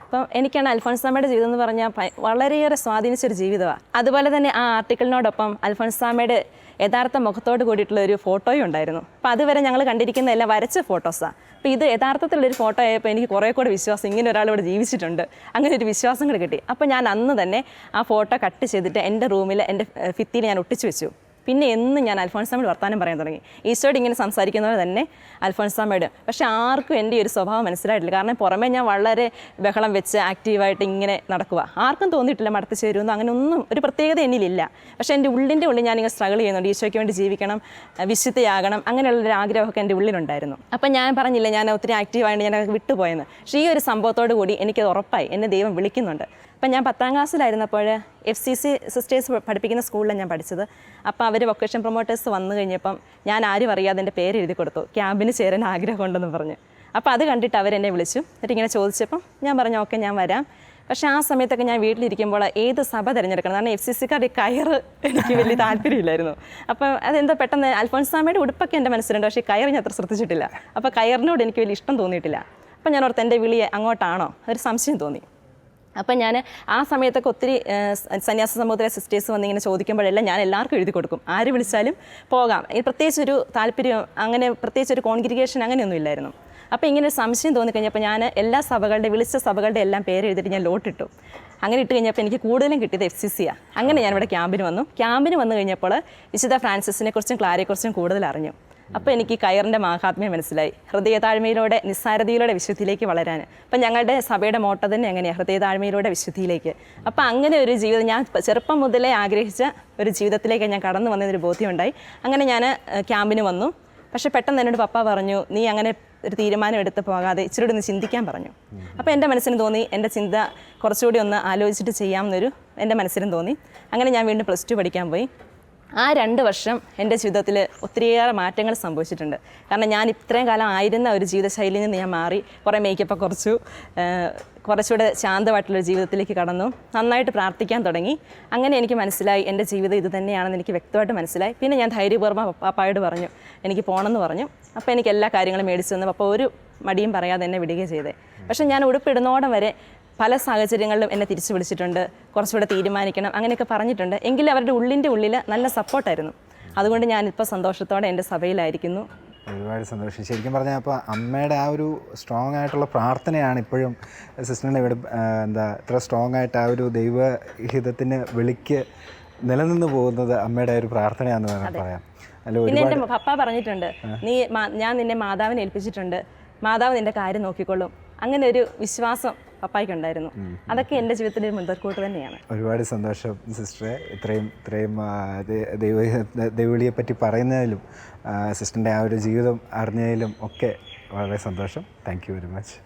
അപ്പം എനിക്കാണ് അൽഫോൻസാമ്മയുടെ ജീവിതം എന്ന് പറഞ്ഞാൽ വളരെയേറെ സ്വാധീനിച്ചൊരു ജീവിതമാണ്. അതുപോലെ തന്നെ ആ ആർട്ടിക്കിളിനോടൊപ്പം അൽഫോൻസാമ്മയുടെ യഥാർത്ഥ മുഖത്തോട് കൂടിയിട്ടുള്ള ഒരു ഫോട്ടോയും ഉണ്ടായിരുന്നു. അപ്പോൾ അതുവരെ ഞങ്ങൾ കണ്ടിരിക്കുന്ന എല്ലാം വരച്ച ഫോട്ടോസാണ്. അപ്പോൾ ഇത് യഥാർത്ഥത്തിലുള്ളൊരു ഫോട്ടോ ആയപ്പോൾ എനിക്ക് കുറേ കൂടെ വിശ്വാസം, ഇങ്ങനെ ഒരാൾ ഇവിടെ ജീവിച്ചിട്ടുണ്ട്, അങ്ങനെ ഒരു വിശ്വാസം കൂടി കിട്ടി. അപ്പോൾ ഞാൻ അന്ന് തന്നെ ആ ഫോട്ടോ കട്ട് ചെയ്തിട്ട് എൻ്റെ റൂമിൽ എൻ്റെ ഭിത്തിയിൽ ഞാൻ ഒട്ടിച്ചു വെച്ചു. പിന്നെ എന്നും ഞാൻ അൽഫോൻസാമ്മയോട് വർത്താനം പറയാൻ തുടങ്ങി. ഈശോയോട് ഇങ്ങനെ സംസാരിക്കുന്നവർ തന്നെ അൽഫോൻസാമ്മയോട്. പക്ഷേ ആർക്കും എൻ്റെ ഒരു സ്വഭാവം മനസ്സിലായിട്ടില്ല. കാരണം പുറമേ ഞാൻ വളരെ ബഹളം വെച്ച് ആക്റ്റീവായിട്ട് ഇങ്ങനെ നടക്കുക. ആർക്കും തോന്നിയിട്ടില്ല മടത്ത് ചേരുമെന്ന്, അങ്ങനെ ഒന്നും ഒരു പ്രത്യേകത എന്നിലില്ല. പക്ഷേ എൻ്റെ ഉള്ളിൻ്റെ ഉള്ളിൽ ഞാനിങ്ങനെ സ്ട്രഗിൾ ചെയ്യുന്നുണ്ട്. ഈശോയ്ക്ക് വേണ്ടി ജീവിക്കണം, വിശുദ്ധയാകണം, അങ്ങനെയുള്ളൊരു ആഗ്രഹമൊക്കെ എൻ്റെ ഉള്ളിലുണ്ടായിരുന്നു. അപ്പം ഞാൻ പറഞ്ഞില്ല ഞാൻ ഒത്തിരി ആക്റ്റീവായിട്ട് ഞാൻ വിട്ടുപോയെന്ന്. പക്ഷേ ഈ ഒരു സംഭവത്തോടു കൂടി എനിക്കത് ഉറപ്പായി, എന്നെ ദൈവം വിളിക്കുന്നുണ്ട്. അപ്പം ഞാൻ 10ാം ക്ലാസ്സിലായിരുന്നപ്പോൾ FCC സിസ്റ്റേഴ്സ് പഠിപ്പിക്കുന്ന സ്കൂളിലാണ് ഞാൻ പഠിച്ചത്. അപ്പോൾ അവർ വൊക്കേഷൻ പ്രൊമോട്ടേഴ്സ് വന്നു കഴിഞ്ഞപ്പം ഞാൻ ആരും അറിയാതെ എൻ്റെ പേര് എഴുതി കൊടുത്തു, ക്യാമ്പിന് ചേരാൻ ആഗ്രഹമുണ്ടെന്ന് പറഞ്ഞ്. അപ്പോൾ അത് കണ്ടിട്ട് അവരെന്നെ വിളിച്ചു. എന്നിട്ട് ഇങ്ങനെ ചോദിച്ചപ്പം ഞാൻ പറഞ്ഞു ഓക്കെ ഞാൻ വരാം. പക്ഷേ ആ സമയത്തൊക്കെ ഞാൻ വീട്ടിലിരിക്കുമ്പോൾ ഏത് സഭ തിരഞ്ഞെടുക്കണം, കാരണം FCCക്കാരുടെ കയറ് എനിക്ക് വലിയ താല്പര്യമില്ലായിരുന്നു. അപ്പം അതെന്താ പെട്ടെന്ന് അൽഫോൻസാമ്മയുടെ ഉടുപ്പൊക്കെ എൻ്റെ മനസ്സിലുണ്ട്, പക്ഷേ കയറ് ഞാൻ അത്ര ശ്രദ്ധിച്ചിട്ടില്ല. അപ്പോൾ കയറിനോട് എനിക്ക് വലിയ ഇഷ്ടം തോന്നിയിട്ടില്ല. അപ്പം ഞാൻ ഓർത്ത് എൻ്റെ വിളി അങ്ങോട്ടാണോ, ഒരു സംശയം തോന്നി. അപ്പം ഞാൻ ആ സമയത്തൊക്കെ ഒത്തിരി സന്യാസ സമൂഹത്തിലെ സിസ്റ്റേഴ്സ് വന്നിങ്ങനെ ചോദിക്കുമ്പോഴെല്ലാം ഞാൻ എല്ലാവർക്കും എഴുതി കൊടുക്കും, ആര് വിളിച്ചാലും പോകാം. പ്രത്യേകിച്ചൊരു താല്പര്യം, അങ്ങനെ പ്രത്യേകിച്ചൊരു കോൺഗ്രിഗേഷൻ അങ്ങനെയൊന്നും ഇല്ലായിരുന്നു. അപ്പോൾ ഇങ്ങനെ ഒരു സംശയം തോന്നിക്കഴിഞ്ഞപ്പോൾ ഞാൻ എല്ലാ സഭകളുടെ വിളിച്ച സഭകളുടെ എല്ലാം പേര് എഴുതിയിട്ട് ഞാൻ ലോട്ടിട്ടു. അങ്ങനെ ഇട്ട് കഴിഞ്ഞപ്പോൾ എനിക്ക് കൂടുതലും കിട്ടിയത് FCCയാണ്. അങ്ങനെ ഞാനിവിടെ ക്യാമ്പിന് വന്നു. ക്യാമ്പിന് വന്നു കഴിഞ്ഞപ്പോൾ വിശുദ്ധ ഫ്രാൻസിസിനെ കുറിച്ചും ക്ലാരയെക്കുറിച്ചും കൂടുതൽ അറിഞ്ഞു. അപ്പോൾ എനിക്ക് കയറിൻ്റെ മാഹാത്മ്യം മനസ്സിലായി. ഹൃദയതാഴ്മയിലൂടെ നിസ്സാരതയിലൂടെ വിശുദ്ധിയിലേക്ക് വളരാൻ. അപ്പം ഞങ്ങളുടെ സഭയുടെ മോട്ടോ തന്നെ എങ്ങനെയാണ്, ഹൃദയതാഴ്മയിലൂടെ വിശുദ്ധിയിലേക്ക്. അപ്പോൾ അങ്ങനെ ഒരു ജീവിതം ഞാൻ ചെറുപ്പം മുതലേ ആഗ്രഹിച്ച ഒരു ജീവിതത്തിലേക്ക് ഞാൻ കടന്നു വന്നതിനൊരു ബോധ്യമുണ്ടായി. അങ്ങനെ ഞാൻ ക്യാമ്പിന് വന്നു. പക്ഷേ പെട്ടെന്ന് എന്നോട് പപ്പ പറഞ്ഞു, നീ അങ്ങനെ ഒരു തീരുമാനം എടുത്ത് പോകാതെ ഇച്ചിരി ഒന്ന് ചിന്തിക്കാൻ പറഞ്ഞു. അപ്പോൾ എൻ്റെ മനസ്സിന് തോന്നി എൻ്റെ ചിന്ത കുറച്ചുകൂടി ഒന്ന് ആലോചിച്ചിട്ട് ചെയ്യാമെന്നൊരു എൻ്റെ മനസ്സിനും തോന്നി. അങ്ങനെ ഞാൻ വീണ്ടും +2 പഠിക്കാൻ പോയി. ആ 2 വർഷം എൻ്റെ ജീവിതത്തിൽ ഒത്തിരിയേറെ മാറ്റങ്ങൾ സംഭവിച്ചിട്ടുണ്ട്. കാരണം ഞാൻ ഇത്രയും കാലം ആയിരുന്ന ഒരു ജീവിതശൈലിയിൽ നിന്ന് ഞാൻ മാറി, കുറേ മേക്കപ്പൊക്കെ കുറച്ചു, കുറച്ചുകൂടെ ശാന്തമായിട്ടുള്ളൊരു ജീവിതത്തിലേക്ക് കടന്നു, നന്നായിട്ട് പ്രാർത്ഥിക്കാൻ തുടങ്ങി. അങ്ങനെ എനിക്ക് മനസ്സിലായി എൻ്റെ ജീവിതം ഇത് തന്നെയാണെന്ന് എനിക്ക് വ്യക്തമായിട്ട് മനസ്സിലായി. പിന്നെ ഞാൻ ധൈര്യപൂർവ്വം പപ്പായോട് പറഞ്ഞു എനിക്ക് പോകണമെന്ന് പറഞ്ഞു. അപ്പോൾ എനിക്ക് എല്ലാ കാര്യങ്ങളും മേടിച്ചു തന്നു. അപ്പോൾ ഒരു മടിയും പറയാതെ എന്നെ വിടുകയും ചെയ്തേ. പക്ഷേ ഞാൻ ഉടുപ്പിടുന്നോടം വരെ പല സാഹചര്യങ്ങളിലും എന്നെ തിരിച്ചു വിളിച്ചിട്ടുണ്ട്, കുറച്ചുകൂടെ തീരുമാനിക്കണം അങ്ങനെയൊക്കെ പറഞ്ഞിട്ടുണ്ട്. എങ്കിലും അവരുടെ ഉള്ളിൽ നല്ല സപ്പോർട്ടായിരുന്നു. അതുകൊണ്ട് ഞാനിപ്പോൾ സന്തോഷത്തോടെ എൻ്റെ സഭയിലായിരിക്കുന്നു. ഒരുപാട് സന്തോഷം. ശരിക്കും പറഞ്ഞാൽ അപ്പോൾ അമ്മയുടെ ആ ഒരു സ്ട്രോങ് ആയിട്ടുള്ള പ്രാർത്ഥനയാണ് ഇപ്പോഴും സിസ്റ്ററിൻ്റെ ഇവിടെ ഇത്ര സ്ട്രോങ് ആയിട്ട് ആ ഒരു ദൈവഹിതത്തിന് വിളിക്ക് നിലനിന്ന് പോകുന്നത് അമ്മയുടെ ഒരു പ്രാർത്ഥനയാണെന്ന് വേണം പറയാം. പിന്നെ എൻ്റെ പപ്പ പറഞ്ഞിട്ടുണ്ട്, ഞാൻ നിന്നെ മാതാവിനെ ഏൽപ്പിച്ചിട്ടുണ്ട്, മാതാവ് നിൻ്റെ കാര്യം നോക്കിക്കൊള്ളും. അങ്ങനെ ഒരു വിശ്വാസം പപ്പായ്ക്കുണ്ടായിരുന്നു. അതൊക്കെ എൻ്റെ ജീവിതത്തിൻ്റെ ഒരു മുൻതൂക്കം തന്നെയാണ്. ഒരുപാട് സന്തോഷം സിസ്റ്ററെ, ഇത്രയും ദൈവവിളിയെ പറ്റി പറയുന്നതിലും സിസ്റ്ററിൻ്റെ ആ ഒരു ജീവിതം അറിഞ്ഞതിലും ഒക്കെ വളരെ സന്തോഷം. Thank you very much.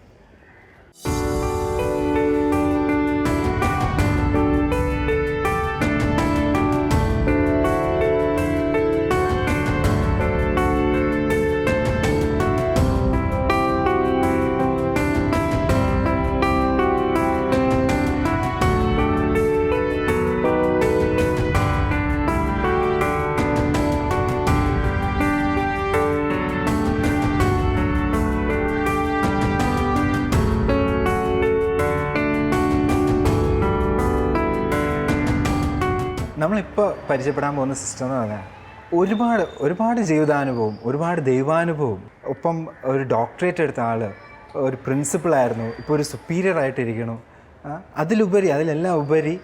നമ്മളിപ്പോൾ പരിചയപ്പെടാൻ പോകുന്ന സിസ്റ്റർ എന്ന് പറഞ്ഞാൽ ഒരുപാട് ജീവിതാനുഭവം, ഒരുപാട് ദൈവാനുഭവം, ഒപ്പം ഒരു ഡോക്ടറേറ്റ് എടുത്ത ആൾ, ഒരു പ്രിൻസിപ്പളായിരുന്നു, ഇപ്പോൾ ഒരു സുപ്പീരിയർ ആയിട്ടിരിക്കണു. അതിലെല്ലാം ഉപരി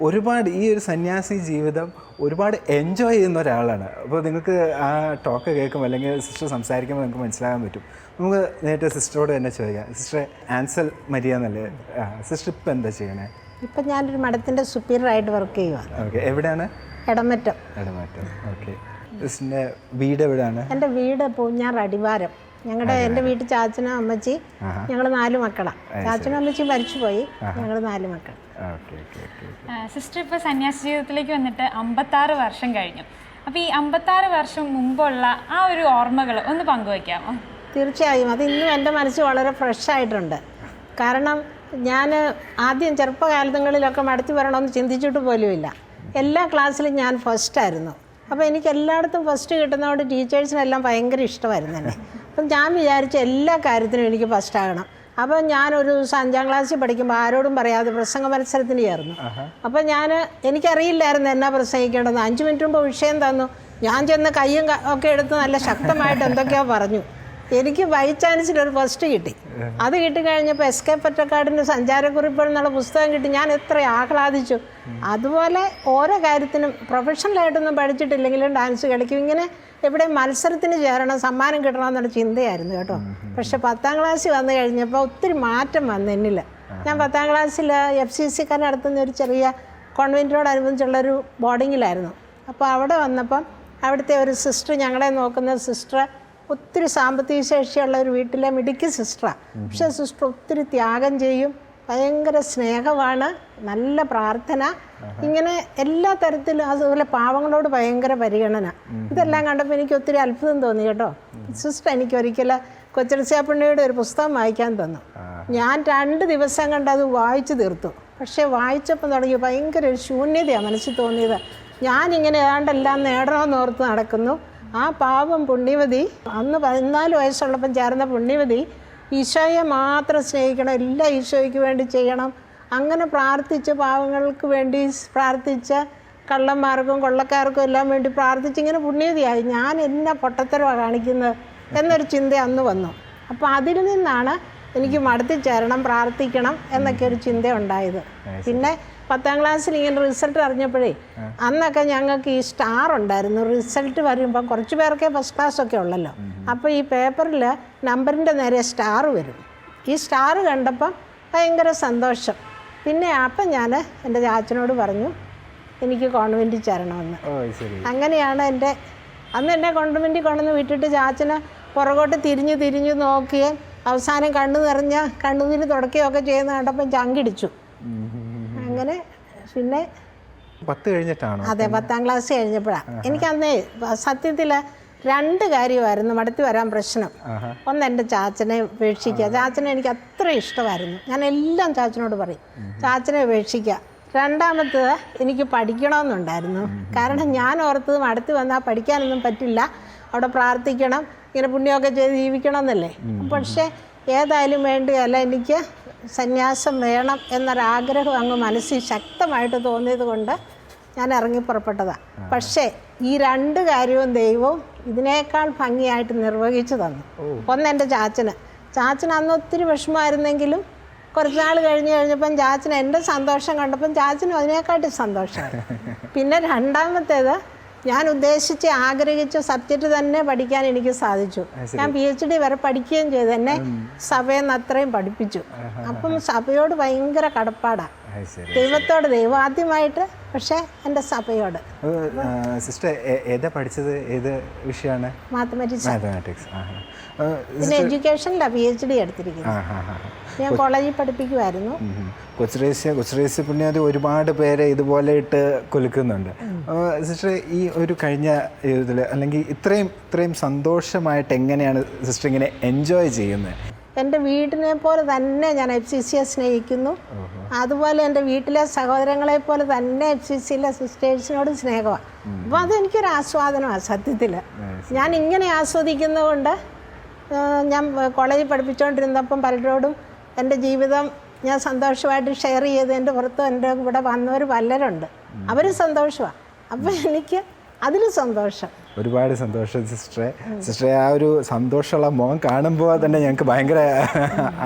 ഒരുപാട് ഈ ഒരു സന്യാസി ജീവിതം ഒരുപാട് എൻജോയ് ചെയ്യുന്ന ഒരാളാണ്. അപ്പോൾ നിങ്ങൾക്ക് ആ ടോക്ക് കേൾക്കുമ്പോൾ അല്ലെങ്കിൽ സിസ്റ്റർ സംസാരിക്കുമ്പോൾ നിങ്ങൾക്ക് മനസ്സിലാകാൻ പറ്റും. നമുക്ക് നേരിട്ട് സിസ്റ്ററോട് തന്നെ ചോദിക്കാം. സിസ്റ്റർ ആൻസൽ മരിയ എന്നല്ലേ? സിസ്റ്റർ ഇപ്പം എന്താ ചെയ്യണേ? ഇപ്പം ഞാനൊരു മഠത്തിൻ്റെ സുപ്പീരിയറായിട്ട് വർക്ക് ചെയ്യുവാണ്. ഓക്കെ, എവിടെയാണ്? എടമറ്റം. ഓക്കെ. സിസ്റ്ററിൻ്റെ വീട് എവിടെയാണ്? എൻ്റെ വീട് പൂഞ്ഞാർ അടിവാരം. എൻ്റെ വീട്ടിൽ ചാച്ചനും അമ്മച്ചി, ഞങ്ങൾ 4 മക്കളാണ്. ചാച്ചനും അമ്മച്ചിയും മരിച്ചുപോയി, ഞങ്ങൾ 4 മക്കൾ. സിസ്റ്റർ ഇപ്പോൾ സന്യാസ ജീവിതത്തിലേക്ക് വന്നിട്ട് 56 വർഷം കഴിഞ്ഞു. അപ്പോൾ ഈ 56 വർഷം മുമ്പുള്ള ആ ഒരു ഓർമ്മകൾ ഒന്ന് പങ്കുവയ്ക്കാമോ? തീർച്ചയായും. അത് ഇന്നും എൻ്റെ മനസ്സ് വളരെ ഫ്രഷായിട്ടുണ്ട്. കാരണം ഞാൻ ആദ്യം ചെറുപ്പകാലങ്ങളിലൊക്കെ മടത്തി വരണമെന്ന് ചിന്തിച്ചിട്ട് പോലുമില്ല. എല്ലാ ക്ലാസ്സിലും ഞാൻ ഫസ്റ്റായിരുന്നു. അപ്പോൾ എനിക്ക് എല്ലായിടത്തും ഫസ്റ്റ് കിട്ടുന്നതുകൊണ്ട് ടീച്ചേഴ്സിനെല്ലാം ഭയങ്കര ഇഷ്ടമായിരുന്നു എന്നെ. അപ്പം ഞാൻ വിചാരിച്ച എല്ലാ കാര്യത്തിനും എനിക്ക് ഫസ്റ്റ് ആകണം. അപ്പോൾ ഞാനൊരു ദിവസം 5ാം ക്ലാസ്സിൽ പഠിക്കുമ്പോൾ ആരോടും പറയാതെ പ്രസംഗ മത്സരത്തിന് ചേർന്നു. അപ്പോൾ എനിക്കറിയില്ലായിരുന്നു എന്നാ പ്രസംഗിക്കേണ്ടത്. 5 മിനിറ്റ് മുമ്പ് വിഷയം തന്നു. ഞാൻ ചെന്ന് കയ്യും ഒക്കെ എടുത്ത് നല്ല ശക്തമായിട്ട് എന്തൊക്കെയോ പറഞ്ഞു. എനിക്ക് ബൈ ചാൻസിൽ ഒരു ഫസ്റ്റ് കിട്ടി. അത് കിട്ടിക്കഴിഞ്ഞപ്പോൾ SK പൊറ്റക്കാടിൻ്റെ സഞ്ചാരക്കുറിപ്പുകൾ എന്നുള്ള പുസ്തകം കിട്ടി. ഞാൻ എത്ര ആഹ്ലാദിച്ചു. അതുപോലെ ഓരോ കാര്യത്തിനും പ്രൊഫഷണലായിട്ടൊന്നും പഠിച്ചിട്ടില്ലെങ്കിലും ഡാൻസ് കളിക്കും. ഇങ്ങനെ എവിടെ മത്സരത്തിന് ചേരണം, സമ്മാനം കിട്ടണമെന്നുള്ള ചിന്തയായിരുന്നു കേട്ടോ. പക്ഷെ 10ാം ക്ലാസ്സിൽ വന്നു കഴിഞ്ഞപ്പോൾ ഒത്തിരി മാറ്റം വന്നു എന്നിൽ. ഞാൻ 10ാം ക്ലാസ്സിൽ FCC നടത്തുന്ന ഒരു ചെറിയ കോൺവെൻറ്റിനോടനുബന്ധിച്ചുള്ളൊരു ബോർഡിങ്ങിലായിരുന്നു. അപ്പോൾ അവിടെ വന്നപ്പം അവിടുത്തെ ഒരു സിസ്റ്റർ, ഞങ്ങളെ നോക്കുന്ന സിസ്റ്റർ, ഒത്തിരി സാമ്പത്തിക ശേഷിയുള്ള ഒരു വീട്ടിലെ മിടുക്കി സിസ്റ്ററാണ്. പക്ഷേ സിസ്റ്റർ ഒത്തിരി ത്യാഗം ചെയ്യും, ഭയങ്കര സ്നേഹമാണ്, നല്ല പ്രാർത്ഥന, ഇങ്ങനെ എല്ലാ തരത്തിലും. അതുപോലെ പാവങ്ങളോട് ഭയങ്കര പരിഗണന. ഇതെല്ലാം കണ്ടപ്പോൾ എനിക്ക് ഒത്തിരി അത്ഭുതം തോന്നി കേട്ടോ. സിസ്റ്റർ എനിക്ക് ഒരിക്കലും കൊച്ചരസ്യാപ്പണ്ണിയുടെ ഒരു പുസ്തകം വായിക്കാൻ തന്നു. ഞാൻ 2 ദിവസം കൊണ്ട് അത് വായിച്ചു തീർത്തു. പക്ഷേ വായിച്ചപ്പോൾ തുടങ്ങി ഭയങ്കര ഒരു ശൂന്യതയാണ് മനസ്സിൽ തോന്നിയത്. ഞാനിങ്ങനെ ഏതാണ്ടെല്ലാം നേടണമെന്ന് ഓർത്ത് നടക്കുന്നു. ആ പാവം പുണ്യവതി, അന്ന് 14 വയസ്സുള്ളപ്പം ചേർന്ന പുണ്യവതി, ഈശോയെ മാത്രം സ്നേഹിക്കണം, എല്ലാം ഈശോയ്ക്ക് വേണ്ടി ചെയ്യണം, അങ്ങനെ പ്രാർത്ഥിച്ച് പാവങ്ങൾക്ക് വേണ്ടി പ്രാർത്ഥിച്ച് കള്ളന്മാർക്കും കൊള്ളക്കാർക്കും എല്ലാം വേണ്ടി പ്രാർത്ഥിച്ച് ഇങ്ങനെ പുണ്യവതിയായി. ഞാൻ എന്നാ പൊട്ടത്തരമാണ് കാണിക്കുന്നത് എന്നൊരു ചിന്ത അന്ന് വന്നു. അപ്പോൾ അതിൽ നിന്നാണ് എനിക്ക് മടത്തി ചേരണം, പ്രാർത്ഥിക്കണം എന്നൊക്കെ ഒരു ചിന്ത ഉണ്ടായത്. പിന്നെ 10ാം ക്ലാസ്സിൽ ഇങ്ങനെ റിസൾട്ട് അറിഞ്ഞപ്പോഴേ അന്നൊക്കെ ഞങ്ങൾക്ക് ഈ സ്റ്റാർ ഉണ്ടായിരുന്നു. റിസൾട്ട് വരുമ്പം കുറച്ച് പേർക്കേ ഫസ്റ്റ് ക്ലാസ്സൊക്കെ ഉള്ളല്ലോ. അപ്പോൾ ഈ പേപ്പറിൽ നമ്പറിൻ്റെ നേരെ സ്റ്റാർ വരും. ഈ സ്റ്റാർ കണ്ടപ്പം ഭയങ്കര സന്തോഷം. പിന്നെ അപ്പം ഞാൻ എൻ്റെ ചാച്ചനോട് പറഞ്ഞു എനിക്ക് കോൺവെൻറ്റിൽ ചേരണമെന്ന്. അങ്ങനെയാണ് അന്ന് എന്നെ കോൺവെൻറ്റിൽ കൊണ്ടുവന്ന് വിട്ടിട്ട് ചാച്ചന് പുറകോട്ട് തിരിഞ്ഞ് നോക്കുകയും അവസാനം കണ്ണുനീര് തുടക്കുകയൊക്കെ ചെയ്യുന്ന കണ്ടപ്പം ചങ്കിടിച്ചു. അങ്ങനെ പിന്നെ 10 കഴിഞ്ഞിട്ടാണോ? അതെ, 10ാം ക്ലാസ് കഴിഞ്ഞപ്പോഴാണ്. എനിക്കന്നേ സത്യത്തിൽ 2 കാര്യമായിരുന്നു മടത്തി വരാൻ പ്രശ്നം. ഒന്ന് എൻ്റെ ചാച്ചനെ ഉപേക്ഷിക്കുക. ചാച്ചനെ എനിക്ക് അത്ര ഇഷ്ടമായിരുന്നു. ഞാൻ എല്ലാം ചാച്ചനോട് പറയും, ചാച്ചനെ ഉപേക്ഷിക്കുക. രണ്ടാമത്തേത് എനിക്ക് പഠിക്കണമെന്നുണ്ടായിരുന്നു. കാരണം ഞാൻ ഓർത്തത് മടത്തി വന്നാൽ പഠിക്കാനൊന്നും പറ്റില്ല, അവിടെ പ്രാർത്ഥിക്കണം, ഇങ്ങനെ പുണ്യമൊക്കെ ചെയ്ത് ജീവിക്കണം എന്നല്ലേ. പക്ഷേ ഏതായാലും വേണ്ടിയല്ല, എനിക്ക് സന്യാസം വേണം എന്നൊരാഗ്രഹം അങ്ങ് മനസ്സിൽ ശക്തമായിട്ട് തോന്നിയത് കൊണ്ട് ഞാൻ ഇറങ്ങി പുറപ്പെട്ടതാണ്. പക്ഷേ ഈ 2 കാര്യവും ദൈവവും ഇതിനേക്കാൾ ഭംഗിയായിട്ട് നിർവഹിച്ചു തന്നു. ഒന്ന് എൻ്റെ ചാച്ചന് അന്ന് ഒത്തിരി വിഷമമായിരുന്നെങ്കിലും കുറച്ച് നാൾ കഴിഞ്ഞപ്പം ചാച്ചന് എൻ്റെ സന്തോഷം കണ്ടപ്പം ചാച്ചനും അതിനേക്കാട്ടി സന്തോഷമായി. പിന്നെ രണ്ടാമത്തേത്, ഞാൻ ഉദ്ദേശിച്ച് ആഗ്രഹിച്ച സബ്ജക്റ്റ് തന്നെ പഠിക്കാൻ എനിക്ക് സാധിച്ചു. ഞാൻ PhD വരെ പഠിക്കുകയും ചെയ്തു. എന്നെ സഭയിൽ നിന്ന് അത്രയും പഠിപ്പിച്ചു. അപ്പം സഭയോട് ഭയങ്കര കടപ്പാടാണ്, ദൈവത്തോട്, ദൈവാദ്യമായിട്ട്, പക്ഷേ എൻ്റെ സഭയോട്. സിസ്റ്റർ ഏതാ പഠിച്ചത്? ഏത് വിഷയമാണ്? മാത്തമാറ്റിക്സ്. പിന്നെ എഡ്യൂക്കേഷനിലാണ് PhD എടുത്തിരിക്കുന്നത്. ഞാൻ കോളേജിൽ പഠിപ്പിക്കുമായിരുന്നു. കൊച്ചുറേസ്യ പുണ്യാവതി ഒരുപാട് പേരെ ഇതുപോലെ ഇട്ട് കൊലുക്കുന്നുണ്ട്. സിസ്റ്റർ ഈ ഒരു കഴിഞ്ഞ ഇതിൽ അല്ലെങ്കിൽ ഇത്രയും സന്തോഷമായിട്ട് എങ്ങനെയാണ് സിസ്റ്റർ ഇങ്ങനെ എൻജോയ് ചെയ്യുന്നത്? എൻ്റെ വീടിനെ പോലെ തന്നെ ഞാൻ FCCയെ സ്നേഹിക്കുന്നു. അതുപോലെ എൻ്റെ വീട്ടിലെ സഹോദരങ്ങളെ പോലെ തന്നെ FCCയിലെ സിസ്റ്റേഴ്സിനോട് സ്നേഹമാണ്. അപ്പോൾ അതെനിക്കൊരു ആസ്വാദനമാണ് സത്യത്തിൽ. ഞാൻ ഇങ്ങനെ ആസ്വദിക്കുന്നതുകൊണ്ട് ഞാൻ കോളേജിൽ പഠിപ്പിച്ചുകൊണ്ടിരുന്നപ്പം പലരോടും എൻ്റെ ജീവിതം ഞാൻ സന്തോഷമായിട്ട് ഷെയർ ചെയ്ത് എൻ്റെ പുറത്തും എൻ്റെ ഇവിടെ വന്നവർ പലരുണ്ട്, അവർ സന്തോഷമാണ്. അപ്പോൾ എനിക്ക് അതിൽ സന്തോഷം, ഒരുപാട് സന്തോഷം സിസ്റ്ററെ. ആ ഒരു സന്തോഷമുള്ള മുഖം കാണുമ്പോൾ തന്നെ ഞങ്ങൾക്ക് ഭയങ്കര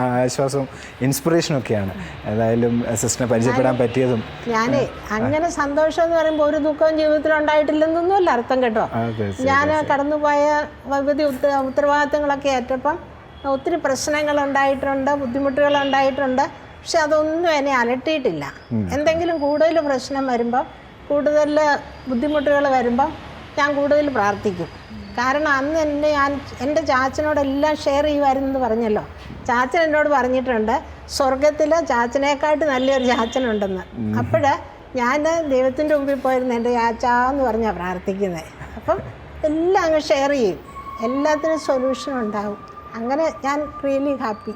ആശ്വാസവും ഇൻസ്പിറേഷനും ഒക്കെയാണ്. ഏതായാലും സിസ്റ്ററിനെ പരിചയപ്പെടാൻ പറ്റിയതും. ഞാനേ അങ്ങനെ സന്തോഷം എന്ന് പറയുമ്പോൾ ഒരു ദുഃഖവും ജീവിതത്തിൽ ഉണ്ടായിട്ടില്ലെന്നൊന്നുമല്ല അർത്ഥം കേട്ടോ. ഞാൻ കടന്നുപോയ വിവിധ ഉത്തരവാദിത്തങ്ങളൊക്കെ ഏറ്റപ്പം ഒത്തിരി പ്രശ്നങ്ങൾ ഉണ്ടായിട്ടുണ്ട്, ബുദ്ധിമുട്ടുകൾ ഉണ്ടായിട്ടുണ്ട്. പക്ഷെ അതൊന്നും എന്നെ അലട്ടിയിട്ടില്ല. എന്തെങ്കിലും കൂടുതൽ പ്രശ്നം വരുമ്പം, കൂടുതൽ ബുദ്ധിമുട്ടുകൾ വരുമ്പം ഞാൻ കൂടുതൽ പ്രാർത്ഥിക്കും. കാരണം അന്ന് എൻ്റെ ചാച്ചനോടെല്ലാം ഷെയർ ചെയ്യുമായിരുന്നെന്ന് പറഞ്ഞല്ലോ. ചാച്ചൻ എന്നോട് പറഞ്ഞിട്ടുണ്ട് സ്വർഗത്തിൽ ചാച്ചനേക്കാട്ട് നല്ലൊരു ചാച്ചനുണ്ടെന്ന്. അപ്പോൾ ഞാൻ ദൈവത്തിൻ്റെ മുമ്പിൽ പോയിരുന്നു എൻ്റെ ചാച്ചാന്ന് പറഞ്ഞാൽ പ്രാർത്ഥിക്കുന്നത്. അപ്പം എല്ലാം അങ്ങ് ഷെയർ ചെയ്യും, എല്ലാത്തിനും സൊല്യൂഷൻ ഉണ്ടാവും. അങ്ങനെ ഞാൻ റിയലി ഹാപ്പി.